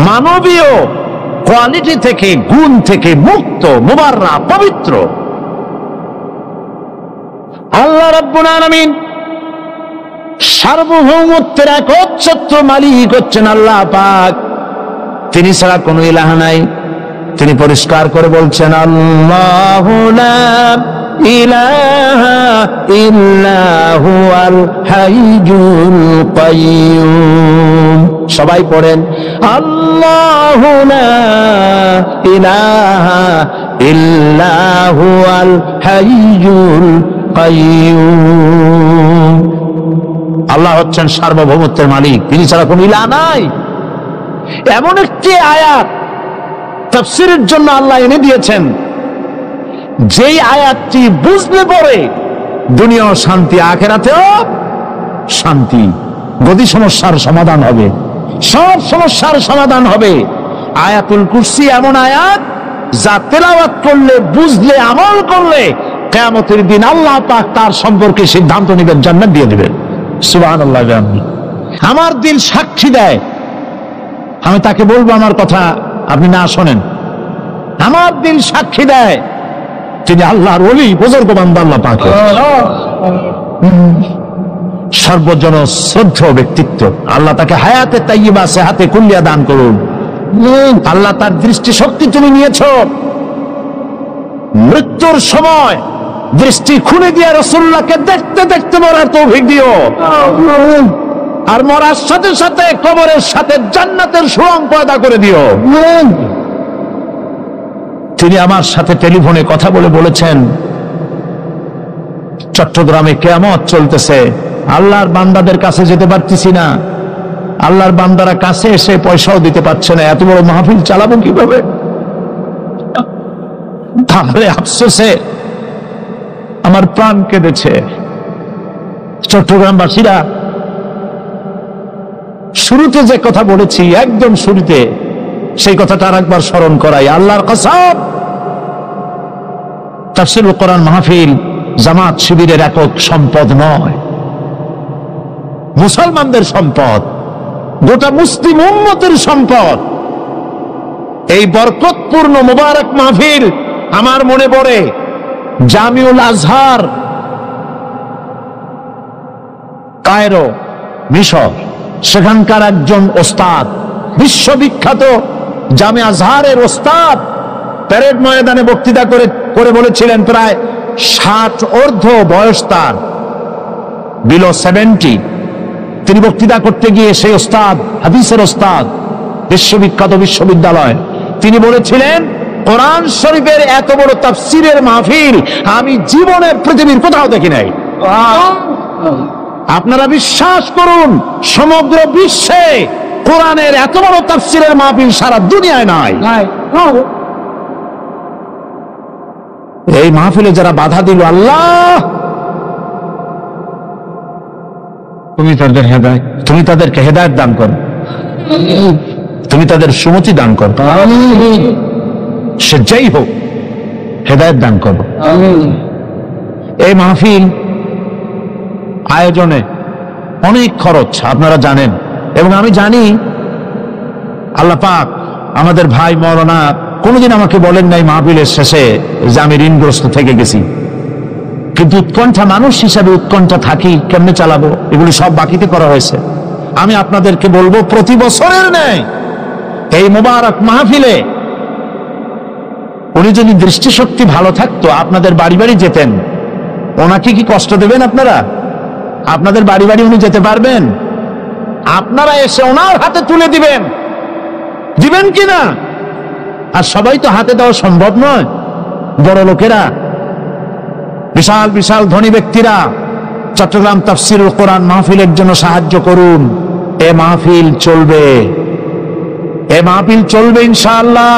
মানবীয় কোয়ালিটি থেকে, গুণ থেকে মুক্ত, মুবাররা, পবিত্র। আল্লাহ রাব্বুল আলামিন সার্বভৌমত্বের একচ্ছত্র মালিক হচ্ছেন আল্লাহ পাক, তিনি ছাড়া কোনো ইলাহ নাই। তিনি পরিষ্কার করে বলছেন আল্লাহু লা ইলাহা ইল্লা হুয়াল হাইয়ুল কাইয়্যুম। সবাই পড়েন আল্লাহু লা ইলাহা ইল্লা হুয়াল হাইয়ুল কাইয়্যুম। আল্লাহ হচ্ছেন সার্বভৌমত্বের মালিক, তিনি ছাড়া কোনো ইলাহ নাই। এমন একটি আয়াত তাফসীরের জন্য আল্লাহ এনে দিয়েছেন, যেই আয়াতটি বুঝলে পরে দুনিয়াও শান্তি, আখিরাতেও শান্তি। গদি সমস্যার সমাধান হবে, সব সমস্যার সমাধান হবে। আয়াতুল কুরসি এমন আয়াত যা তেলাওয়াত করলে, বুঝলে, আমল করলে কিয়ামতের দিন আল্লাহ পাক তার সম্পর্কে সিদ্ধান্ত নেবেন, জান্নাত দিয়ে দিবেন। সুবহানাল্লাহ। আমার দিল সাক্ষী দেয়, আমি তাকে বলবো আমার কথা আপনি না শোনেন। আমার দিল সাক্ষী দেয় তিনি আল্লাহর ওলি, বুজুর্গ বান্দা আল্লাহ পাক, সর্বজন শ্রদ্ধেয় ব্যক্তিত্ব। আল্লাহ তাকে হায়াতে তাইয়্যিবা, সেহাতে কুল্লিয়া দান করুন। আল্লাহ তার দৃষ্টি শক্তি তুমি নিয়েছ, মৃত্যুর সময় দৃষ্টি খুলে দিয়ে রাসূলুল্লাহকে দেখতে দেখতে মরার তৌফিক দিও, আর মরার সাথে সাথে কবরের সাথে জান্নাতের সুরং পয়দা করে দিও। তিনি আমার সাথে টেলিফোনে কথা বলে বলেছেন চট্টগ্রামে কিয়ামত চলতেছে, আল্লাহর বান্দাদের কাছে যেতে পারতেছি না, আল্লাহর বান্দারা কাছে এসে পয়সাও দিতে পারছে না, এত বড় মাহফিল চালাবো কিভাবে? তাহলে আফসোসে আমার প্রাণ কেঁদেছে। চট্টগ্রামবাসীরা, শুরুতে যে কথা বলেছি, একদম শুরুতে সেই কথাটা আরেকবার স্মরণ করাই। আল্লাহর কসম, তাফসীরুল কোরআন মাহফিল জামাত শিবিরের একক সম্পদ নয়, মুসলমানদের সম্পদ, গোটা মুসলিম উম্মতের সম্পদ। এই বরকতপূর্ণ মুবারক মাহফিল আমার মনে পড়ে জামিউল আজহার, কায়রো, মিশর, সেখানকার একজন ওস্তাদ, বিশ্ববিখ্যাত জামে আজহারের ওস্তাদ, প্যারেড ময়দানে বক্তৃতা করে বলেছিলেন, প্রায় 60 ঊর্ধ্ব বয়স তার, বিলো 70। তিনি বক্তৃতা করতে গিয়ে সেই ওস্তাদ, হাদিসের ওস্তাদ, বিশ্ববিখ্যাত বিশ্ববিদ্যালয়, তিনি বলেছিলেন কোরআন শরীফের এত বড় তাফসীরের মাহফিল আমি জীবনে পৃথিবীর কোথাও দেখি নাই। আপনারা বিশ্বাস করুন, সমগ্র বিশ্বে কোরআনের এত বড় তাফসীরের মাহফিল সারা দুনিয়ায় নাই। এই মাহফিলে যারা বাধা দিল, আল্লাহ তুমি তাদেরকে হেদায়েত দান করো, তুমি তাদের সুমতি দান করো, সে যাই হোক হেদায়েত দান করো। এই মাহফিল আয়োজনে অনেক খরচ আপনারা জানেন, এবং আমি জানি আল্লাহ পাক আমাদের ভাই মাওলানা কোনোদিন আমাকে বলেন নাই মাহফিলের শেষে যে আমি ঋণগ্রস্ত থেকে গেছি, কিন্তু উৎকণ্ঠা, মানুষ হিসাবে উৎকণ্ঠা থাকি, কেমনে চালাবো, এগুলি সব বাকিতে করা হয়েছে। আমি আপনাদেরকে বলবো, প্রতি বছরের ন্যায় এই মুবারক মাহফিলে উনি যদি দৃষ্টিশক্তি ভালো থাকতো আপনাদের বাড়ি বাড়ি যেতেন, ওনাকে কি কষ্ট দেবেন আপনারা? আপনাদের বাড়ি বাড়ি উনি যেতে পারবেন? আপনারা এসে ওনার হাতে তুলে দিবেন, দিবেন কিনা? আর সবাই তো হাতে দেওয়া সম্ভব নয়। বড় লোকেরা, বিশাল বিশাল ধনী ব্যক্তিরা চট্টগ্রাম তাফসীরুল কোরআন মাহফিলের জন্য সাহায্য করুন। এ মাহফিল চলবে, এ মাহফিল চলবে ইনশাআল্লাহ।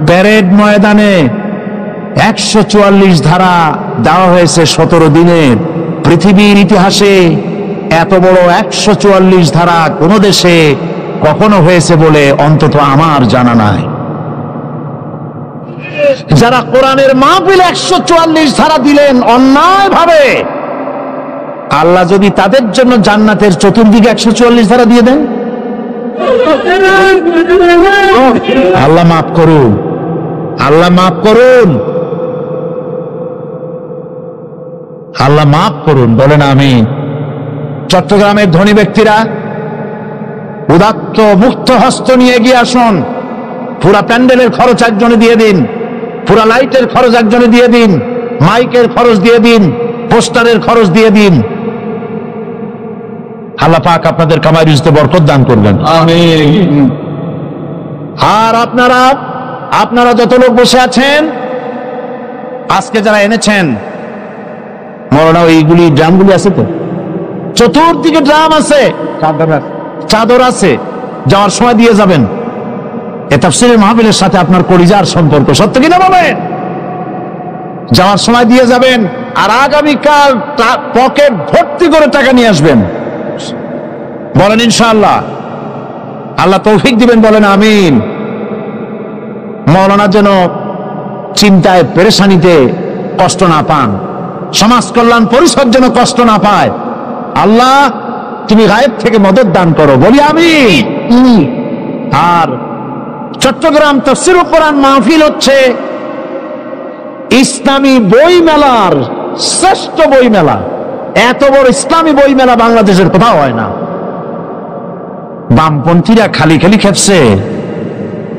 প্যারেড ময়দানে 144 ধারা দেওয়া হয়েছে 17 দিনের। পৃথিবীর ইতিহাসে এত বড় 144 ধারা কোন দেশে কখনো হয়েছে বলে অন্তত আমার জানা নাই। যারা কোরআনের মাহফিল 144 ধারা দিলেন অন্যায় ভাবে, আল্লাহ যদি তাদের জন্য জান্নাতের চতুর্দিকে 144 ধারা দিয়ে দেন, আল্লাহ মাফ করুন, আল্লাহ মাফ করুন, আল্লাহ মাফ করুন, বলেন আমিন। চট্টগ্রামের ধনী ব্যক্তিরা উদাত্ত মুক্ত হস্ত নিয়ে এগিয়ে আসুন। পুরা প্যান্ডেলের খরচ একজনে দিয়ে দিন, পুরা লাইটের খরচ একজনে দিয়ে দিন, মাইকের খরচ দিয়ে দিন, পোস্টারের খরচ দিয়ে দিন। আল্লাহ পাক আপনাদের কামাই রিজকে বরকত দান করবেন, আমিন। আর আপনারা যত লোক বসে আছেন, আজকে যারা এনেছেন মরনা, এইগুলি ড্রামগুলি আছে তো, চতুর্দিকে ড্রাম আছে, চাদর আছে, যাওয়ার সময় দিয়ে যাবেন। এ তাফসীরের মাহফিলের সাথে আপনার কলিজার সম্পর্ক, সত্য কিনা বলেন? যাওয়ার সময় দিয়ে যাবেন, আর আগামীকাল পকেট ভর্তি করে টাকা নিয়ে আসবেন, বলেন ইনশাআল্লাহ। আল্লাহ তৌফিক দিবেন, বলেন আমিন। মাওলানা যেন চিন্তায় পেরেশানিতে কষ্ট না পান, সমাজ কল্যাণ পরিষদ যেন কষ্ট না পায়। আল্লাহ তুমি গায়েব থেকে মদত দান করো, বলি আমিন। আর চট্টগ্রাম তাফসীরুল কোরআন মাহফিল হচ্ছে ইসলামী বই মেলার শ্রেষ্ঠ বই মেলা। এত বড় ইসলামী বই মেলা বাংলাদেশের কোথাও হয় না। বামপন্থীরা খালি খালি খেপছে,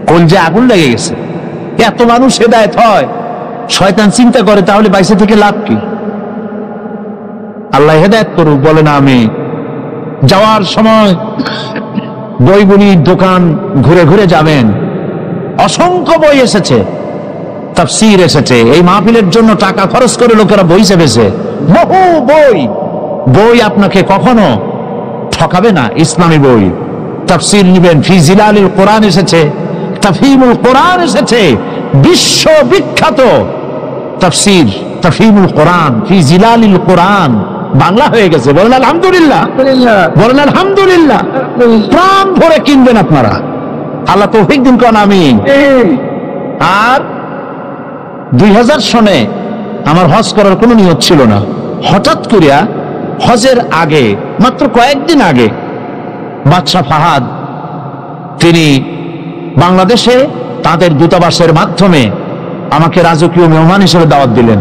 কলজে আগুন লেগে গেছে। এত মানুষ হেদায়েত হয়, শয়তান চিন্তা করে তাহলে বাইসে থেকে লাভ কি? আল্লাহ হেদায়েত করুক, বলেন আমিন। যাওয়ার সময় বইগুলির দোকান ঘুরে ঘুরে যাবেন। অসংখ্য বই এসেছে, তাফসীর এসেছে। এই মাহফিলের জন্য টাকা খরচ করে লোকেরা বই চেপেছে, বহু বই। বই আপনাকে কখনো ঠকাবে না। ইসলামী বই তাফসীর নিবেন, ফি জিলালিল কোরআন এসেছে, তাফহিমুল কোরআন এসেছে, বিশ্ব বিখ্যাত তাফসীর তাফহিমুল কোরআন ফি জিলালিল কোরআন বাংলা হয়ে গেছে। বলেন আলহামদুলিল্লাহ, বলেন আলহামদুলিল্লাহ। প্রাণ ভরে কিনবেন আপনারা, আল্লাহ তৌফিক দিন, কোন আমিন। আর 2000 সনে আমার হজ করার কোনো নিয়ত ছিল না। হঠাৎ করিয়া হজের আগে, মাত্র কয়েকদিন আগে, বাদশাহ ফাহাদ তিনি বাংলাদেশে তাদের দূতাবাসের মাধ্যমে আমাকে রাজকীয় মেহমান হিসেবে দাওয়াত দিলেন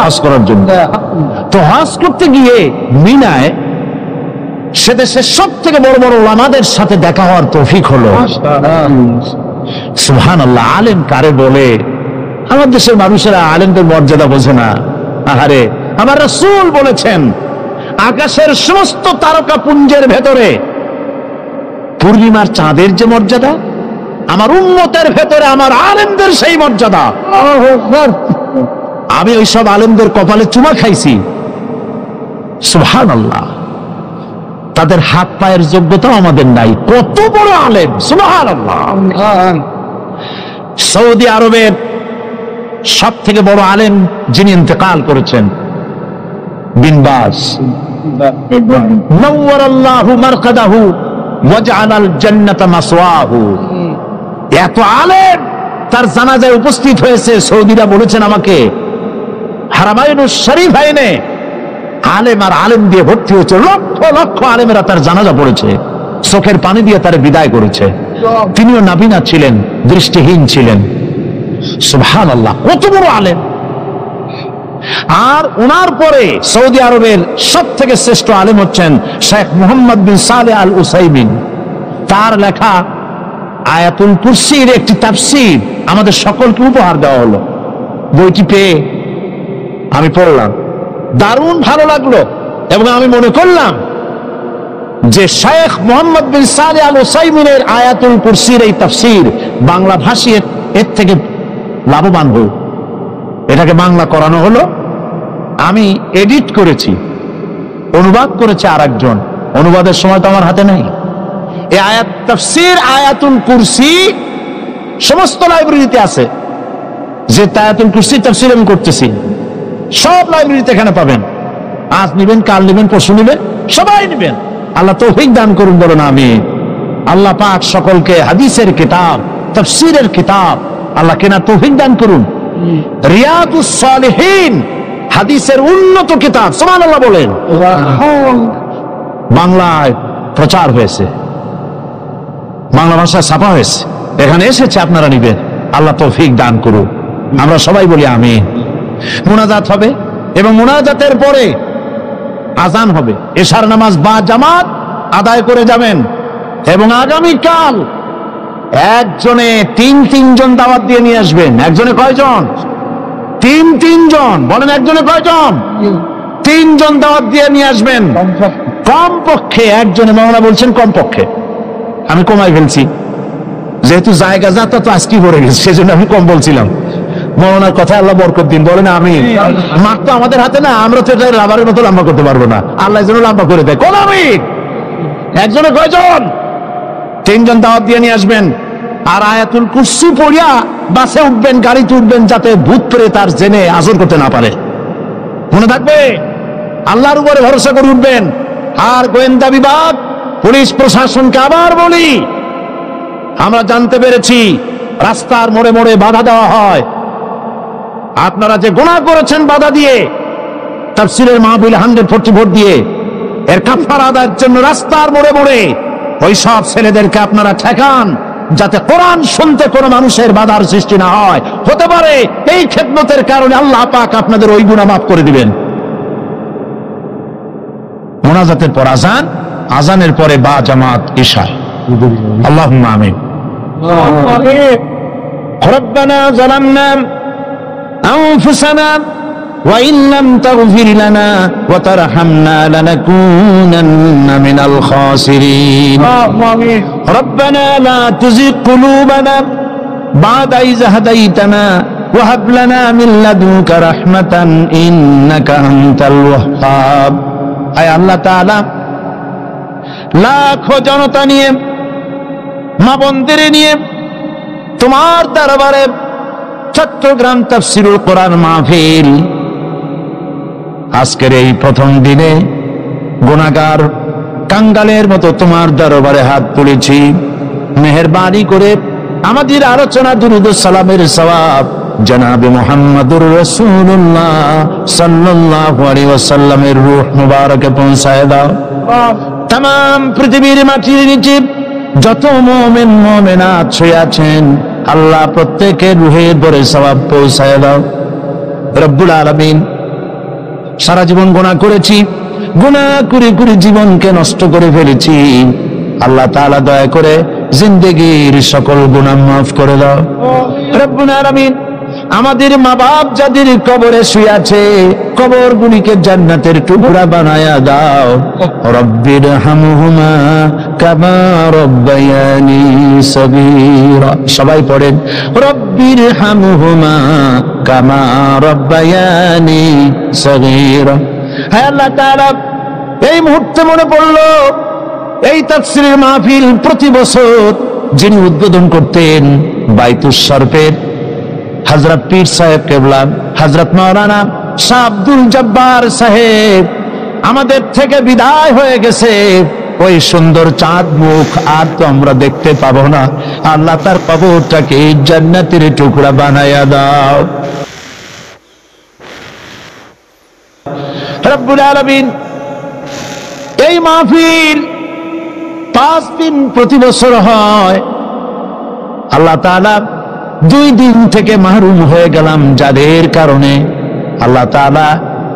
হজ করার জন্য। তো হজ করতে গিয়ে মিনায় সে দেশের সব থেকে বড় বড় ওলামাদের সাথে দেখা হওয়ার তৌফিক হলো। সুবহানাল্লাহ। আলেম কারে বলে? আমার দেশের মানুষেরা আলেমদের মর্যাদা বোঝে না। আহারে, আমার রাসূল বলেছেন, আকাশের সমস্ত তারকা পুঞ্জের ভেতরে পূর্ণিমার চাঁদের যে মর্যাদা, আমার উম্মতের ভেতরে আমার আলেমদের সেই মর্যাদা। আমি ওই সব আলেমদের কপালে চুমা খাইছি। সুবহানাল্লাহ। তাদের হাত পায়ের যোগ্যতাও আমাদের নাই। কত বড় আলেম, সুবহানাল্লাহ। সৌদি আরবের সব থেকে বড় আলেম যিনি ইন্তেকাল করেছেন, বিন বাজ, নওয়ারাল্লাহু মারকাদাহু ওয়াজআলাল জান্নাতা মাসওয়াহু। এত আলেম তার জানাজায় উপস্থিত হয়েছে। সৌদিরা বলেছেন আমাকে, হারামাইনুশ শরীফাইনে আলেম আর আলেম দিয়ে ভর্তি হয়েছে, লক্ষ লক্ষ আলেমেরা তার জানাজা পড়েছে, চোখের পানি দিয়ে তার বিদায় করেছে। তিনিও নাবিনা ছিলেন, দৃষ্টিহীন ছিলেন। সুবহানাল্লাহ, কত বড় আলেম। আর ওনার পরে সৌদি আরবের সব থেকে শ্রেষ্ঠ আলেম হচ্ছেন শেখ মুহাম্মদ বিন সালেহ আল উসাইমিন। তার লেখা আয়াতুল কুরসির একটি তাফসীর আমাদের সকলকে উপহার দেওয়া হলো। বইটি পেয়ে আমি পড়লাম, দারুণ ভালো লাগলো, এবং আমি মনে করলাম যে শেখ মুহাম্মদ বিন সালেহ আল উসাইমিনের আয়াতুল কুরসির এই তাফসীর বাংলা ভাষী এর থেকে লাভবান হই। এটাকে বাংলা করানো হলো, আমি এডিট করেছি, অনুবাদ করেছে আরেকজন। অনুবাদের সময় তো আমার হাতে নাই। এই আয়াত তাফসীর আয়াতুল কুরসি সমস্ত লাইব্রেরিতে আছে। যে আয়াতুল কুরসি তাফসীর আমি করতেছি, সব লাইব্রেরিতে এখানে পাবেন। আজ নিবেন, কাল নিবেন, পরশু নিবেন, সবাই নিবেন। আল্লাহ তৌফিক দান করুন, বলুন আমিন। আল্লাহ পাক সকলকে হাদিসের কিতাব, তাফসীরের কিতাব আল্লাহ কেনা তৌফিক দান করুন। রিয়াদুস সালিহিন হাদিসের উন্নত কিতাব, সুবহানাল্লাহ বলেন, বাংলায় প্রচার হয়েছে, বাংলা ভাষায় ছাপা হয়েছে, এখানে এসেছে, আপনারা নিবেন। আল্লাহ তৌফিক দান করুন, আমরা সবাই বলি আমিন। মুনাজাত হবে এবং মুনাজাতের পরে আজান হবে। এশার নামাজ বা জামাত আদায় করে যাবেন। এবং আগামীকাল একজনে তিনজন দাওয়াত দিয়ে নিয়ে আসবেন। একজনে কয়জন? তিনজন। বলেন, একজনে কয়জন? তিনজন দাওয়াত দিয়ে নিয়ে আসবেন কমপক্ষে। একজনে, মাওলানা বলছেন কমপক্ষে, আমি কমাই ফেলছি, যেহেতু জায়গা যাতা তো আজকে পড়ে গেছে, সেজন্য আমি কম বলছিলাম। মাওলানার কথা আল্লাহ বরকত দিন, বলেন আমিন। মাঠ তো আমাদের হাতে না, আমরা তো এটা রাবারের মতো লম্বা করতে পারবো না, আল্লাহ যেন লম্বা করে দেয়। কোন আমিন? একজনে কয়জন? তিনজন দাওয়াত দিয়ে নিয়ে আসবেন। আর আয়াতুল কুরসি পড়িয়া বাসে উঠবেন, গাড়িতে উঠবেন, যাতে ভূত প্রেত তার জেনে আজর করতে না পারে। মনে থাকবে, আল্লাহর উপরে ভরসা করে উঠবেন। আর গোয়েন্দা বিভাগ, পুলিশ প্রশাসনকে আবার বলি, আমরা জানতে পেরেছি রাস্তার মোড়ে মোড়ে বাধা দেওয়া হয়। আপনারা যে গুনাহ করেছেন বাধা দিয়ে, তাফসীরের মাহফিল 140 ভোট দিয়ে, এর কাফারা আদায়ের জন্য রাস্তার মোড়ে মোড়ে ওই সব ছেলেদেরকে আপনারা ঠেকান, যাতে কোরআন শুনতে কোনো মানুষের বাধার সৃষ্টি না হয়। হতে পারে এই খেদমতের কারণে আল্লাহ পাক আপনাদের ওই গুনাহ মাফ করে দিবেন। মুনাজাতের পর আজান, আজানের পরে বা জামাত ইশা। আল্লাহুম্মা আমিন। রব্বানা যালামনা আনফুসানা ওয়া ইন লাম তাগফির লানা ওয়া তারহামনা লানাকুনান্না মিনাল খাসিরিন। রব্বানা লা তুযিগ কুলুবানা বা'দা ইয হাদাইতানা ওয়া হাব লানা মিন লাদুনকা রাহমাতান ইন্নাকা আনতাল ওয়াহ্হাব। আয় আল্লাহ তাআলা, লাখো জনতা নিয়ে, মা বোনদের নিয়ে তোমার দরবারে চট্টগ্রাম তাফসীরুল কোরআন মাহফিল আজকের এই প্রথম দিনে গুনাহগার কাঙ্গালের মতো তোমার দরবারে হাত তুলেছি। মেহেরবানি করে আমাদের আলোচনা দুরূদ ও সালামের সওয়াব জনাবে মুহাম্মদুর রাসূলুল্লাহ সাল্লাল্লাহু আলাইহি ওয়াসাল্লামের রূহ মুবারকে পৌঁছায় দাও। तमाम পৃথিবীর মাটির নিচে যত মুমিন মুমিনাত শুয়ে আছেন, আল্লাহ প্রত্যেকের রূহে ভরে সওয়াব পৌঁছায় দাও রব্বুল আলামিন। সারা জীবন গুনাহ করেছি, গুনাহ করে করে জীবনকে নষ্ট করে ফেলেছি। আল্লাহ তাআলা দয়া করে জিন্দেগীর সকল গুনাহ মাফ করে দাও রব্বুল আলামিন। আমাদের মা বাপ যাদের কবরে শুয়ে আছে, কবর গুলিকে জান্নাতের টুকরা বানায়া দাও। রব্বির হামহুমা কামা রব্বায়ানি সগীরা। সবাই পড়েন, রব্বির হামহুমা কামা রব্বায়ানি সগীরা। হে আল্লাহ তাআলা, এই মুহূর্তে মনে পড়লো এই তাফসীরের মাহফিল প্রতি বছর যিনি উদ্বোধন করতেন বাইতুস শরফের হযরত পীর সাহেব কেবলা হযরত মাওলানা শাহ আব্দুল জব্বার সাহেব আমাদের থেকে বিদায় হয়ে গেছে। ওই সুন্দর চাঁদ মুখ আর তো আমরা দেখতে পাবো না। আল্লাহ তার কবরটাকে জান্নাতের টুকরা বানায়া দাও। রব্বুল আলামিন এই মাহফিল 5 দিন প্রতি বছর হয়। আল্লাহ তাআলা 2 দিন থেকে মাহরুম হয়ে গেলাম যাদের কারণে। আল্লাহ তাআলা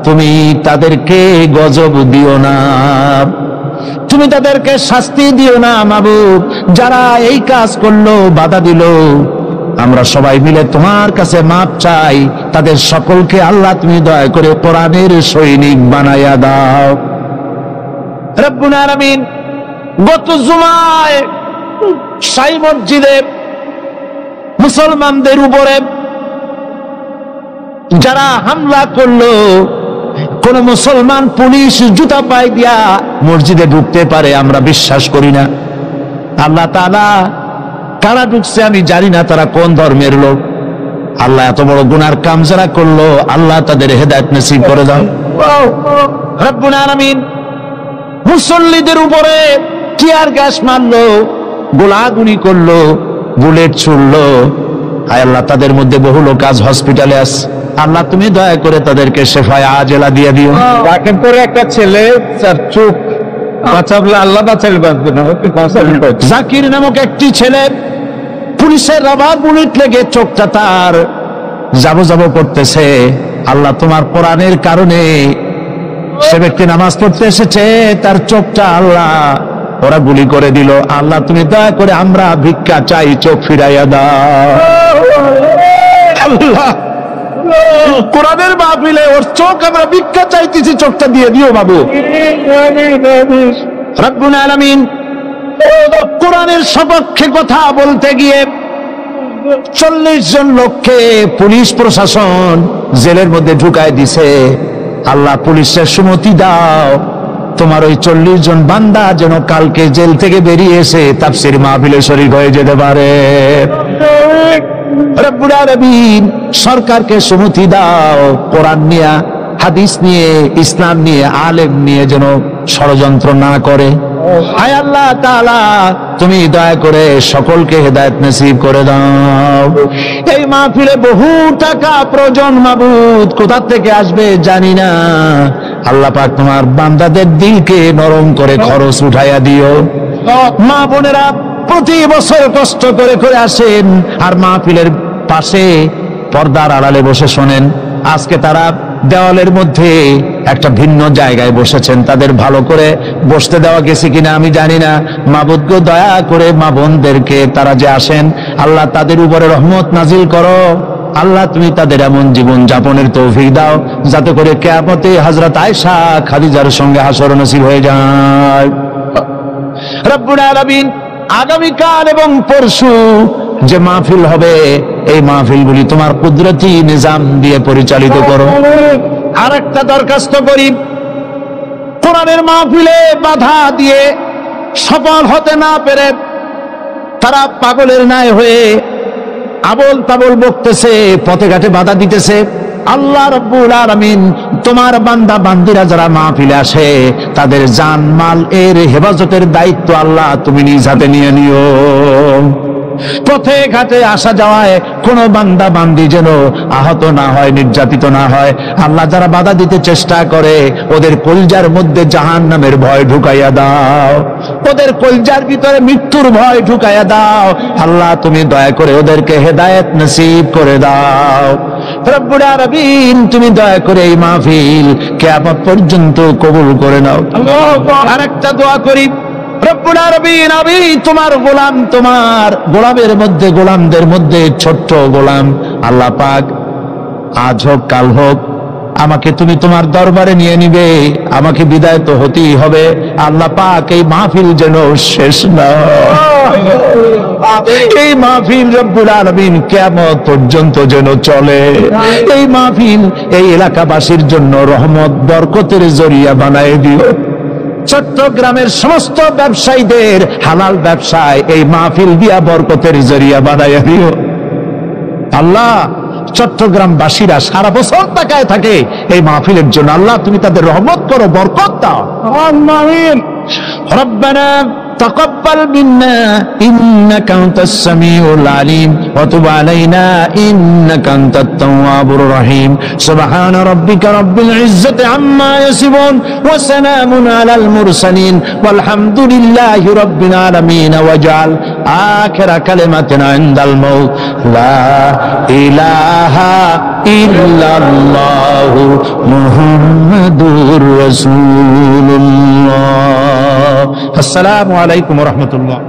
তুমি তাদেরকে গজব দিও না, তুমি তাদেরকে শাস্তি দিও না মাবুদ। যারা এই কাজ করলো, বাধা দিল, আমরা সবাই মিলে তোমার কাছে মাপ চাই। তাদের সকলকে আল্লাহ তুমি দয়া করে কোরআনের সৈনিক বানায়া দাও। রব্বুল আলামিন গত জুমায় শাহী মসজিদে মুসলমানদের উপরে যারা হামলা করলো, কোন মুসলমান পুলিশ জুতা পায়ে দিয়া মসজিদে ঢুকতে পারে আমরা বিশ্বাস করি না। আল্লাহ তাআলা কারা ঢুকছে আমি জানি না, তারা কোন ধর্মের লোক। আল্লাহ এত বড় গুনার কাম যারা করলো, আল্লাহ তাদের হেদায়েত নসিব করে দাও। রব্বুল আলামিন মুসল্লিদের উপরে টিয়ার গ্যাস মারলো, গোলাগুলি করলো, বুলেট ছুড়লো। হায় আল্লাহ, তাদের মধ্যে বহু লোক আজ হসপিটালে আছে। আল্লাহ তুমি দয়া করে তাদেরকে শেফায়ে আজেলা দিয়ে দিও। রাখেন করে একটা ছেলে তার চোখ বাঁচাবলে আল্লাহ বাঁচাইলে বাঁচবে না। জাকির নামক একটি ছেলে পুলিশের রাবার বুলেট লেগে চোখটা তার যাবো যাবো করতেছে। আল্লাহ তোমার কোরআনের কারণে সে ব্যক্তি নামাজ পড়তে এসেছে, তার চোখটা আল্লাহ ওরা গুলি করে দিল। আল্লাহ তুমি দয়া করে আমরা ভিক্ষা চাই, চোখ ফিরাইয়া দাও। আল্লাহ কোরআনের মাহফিলে ওর চোখ আমরা ভিক্ষা চাইতেছি, চোখটা দিয়ে দিও বাবু। রব্বুল আলামিন কোরআনের সপক্ষে কথা বলতে গিয়ে 40 জন লোককে পুলিশ প্রশাসন জেলের মধ্যে ঢুকায় দিছে। আল্লাহ পুলিশের সুমতি দাও, তোমার ওই 40 জন বান্দা যেন কালকে জেল থেকে বেরিয়ে এসে তাফসীর মাহফিলে শরীক হয়ে যেতে পারে। রব্বুল আলামিন সরকারকে সুমতি দাও, কোরআন নিয়ে, হাদিস নিয়ে, ইসলাম নিয়ে, আলেম নিয়ে যেন ষড়যন্ত্র না করে। হায় আল্লাহ তাআলা তুমি দয়া করে সকলকে হেদায়েত নসিব করে দাও। এই মাহফিলে বহু টাকা প্রয়োজন মাবুদ, কোথা থেকে আসবে জানি না। আল্লাহ পাক তোমার বান্দাদের দিলকে নরম করে খরচ উঠাইয়া দিও। মা বোনেরা প্রতি বছর কষ্ট করে করে আসেন আর মাহফিলের পাশে পর্দার আড়ালে বসে শোনেন। আজকে তারা দেওয়ালের মধ্যে একটা ভিন্ন জায়গায় বসেছেন, তাদের ভালো করে বসতে দেওয়া গেছে কিনা আমি জানি না। মাবুদ গো দয়া করে মা বোনদেরকে, তারা যে আসেন আল্লাহ তাদের উপরে রহমত নাজিল করো। আল্লাহ তুমি তাদের এমন জীবন যাপনের তৌফিক দাও যাতে করে কিয়ামতে হযরত আয়েশা খাদিজার সঙ্গে হাসর নসিব হয়ে যায়। রব্বুল আলামিন আগামীকাল এবং পরশু যে মাহফিল হবে, এই মাহফিলগুলি তোমার কুদরতি নিজাম দিয়ে পরিচালিত করো। আর একটা দরখাস্ত করি, কোরআনের মাহফিলে বাধা দিয়ে সফল হতে না পেরে তারা পাগলের ন্যায় হয়ে আবল তাবল বকতেছে, পথে ঘাটে বাধা দিতেছে। আল্লাহ রব্বুল আলামিন তোমার বান্দা বান্দিরা যারা মাহফিলে আসে তাদের জান মাল এর হেফাজতের দায়িত্ব আল্লাহ তুমি নিজ হাতে নিয়ে নিও। পথে ঘাটে আসা যাওয়ায় কোনো বান্দা বান্দি যেন আহত না হয়, নির্যাতিত না হয়। আল্লাহ যারা বাধা দিতে চেষ্টা করে ওদের কলজার মধ্যে জাহান্নামের ভয় ঢুকাইয়া দাও, ওদের কলজার ভিতরে মৃত্যুর ভয় ঢুকাইয়া দাও। আল্লাহ তুমি দয়া করে ওদেরকে হেদায়েত নসিব করে দাও। রব্বুল আলামিন তুমি দয়া করে এই মাহফিল কিয়ামত পর্যন্ত কবুল করে নাও। আরেকটা দোয়া করি, রব্বুল আলামিন আমি তোমার গোলাম, তোমার গোলামের মধ্যে, গোলামদের মধ্যে ছোট্ট গোলাম। আল্লাহ পাক আজ হোক কাল হোক আমাকে তুমি তোমার দরবারে নিয়ে নিবে, আমাকে বিদায় তো হতেই হবে। আল্লাহ পাক এই মাহফিল যেন শেষ না হয়, এই মাহফিল রব্বুল আলামিন কিয়ামত পর্যন্ত যেন চলে। এই মাহফিল এই এলাকাবাসীর জন্য রহমত বরকতের জরিয়া বানায় দিও। চট্টগ্রামের সমস্ত ব্যবসায়ীদের হালাল ব্যবসায় এই মাহফিল দিয়া বরকতের জরিয়া বানাইয়া দিও আল্লাহ। চট্টগ্রামবাসীরা সারা বছর তাকায় থাকে এই মাহফিলের জন্য, আল্লাহ তুমি তাদের রহমত করো, বরকত দাও। আমিন। রব্বানা تقبل منا إنك أنت السميع العليم وتب علينا إنك أنت التواب الرحيم سبحان ربك رب العزة عما يصفون وسلام على المرسلين والحمد لله رب العالمين واجعل آخر كلمتنا عند الموت لا إله إلا الله محمد رسول الله। السلام عليكم ورحمة الله।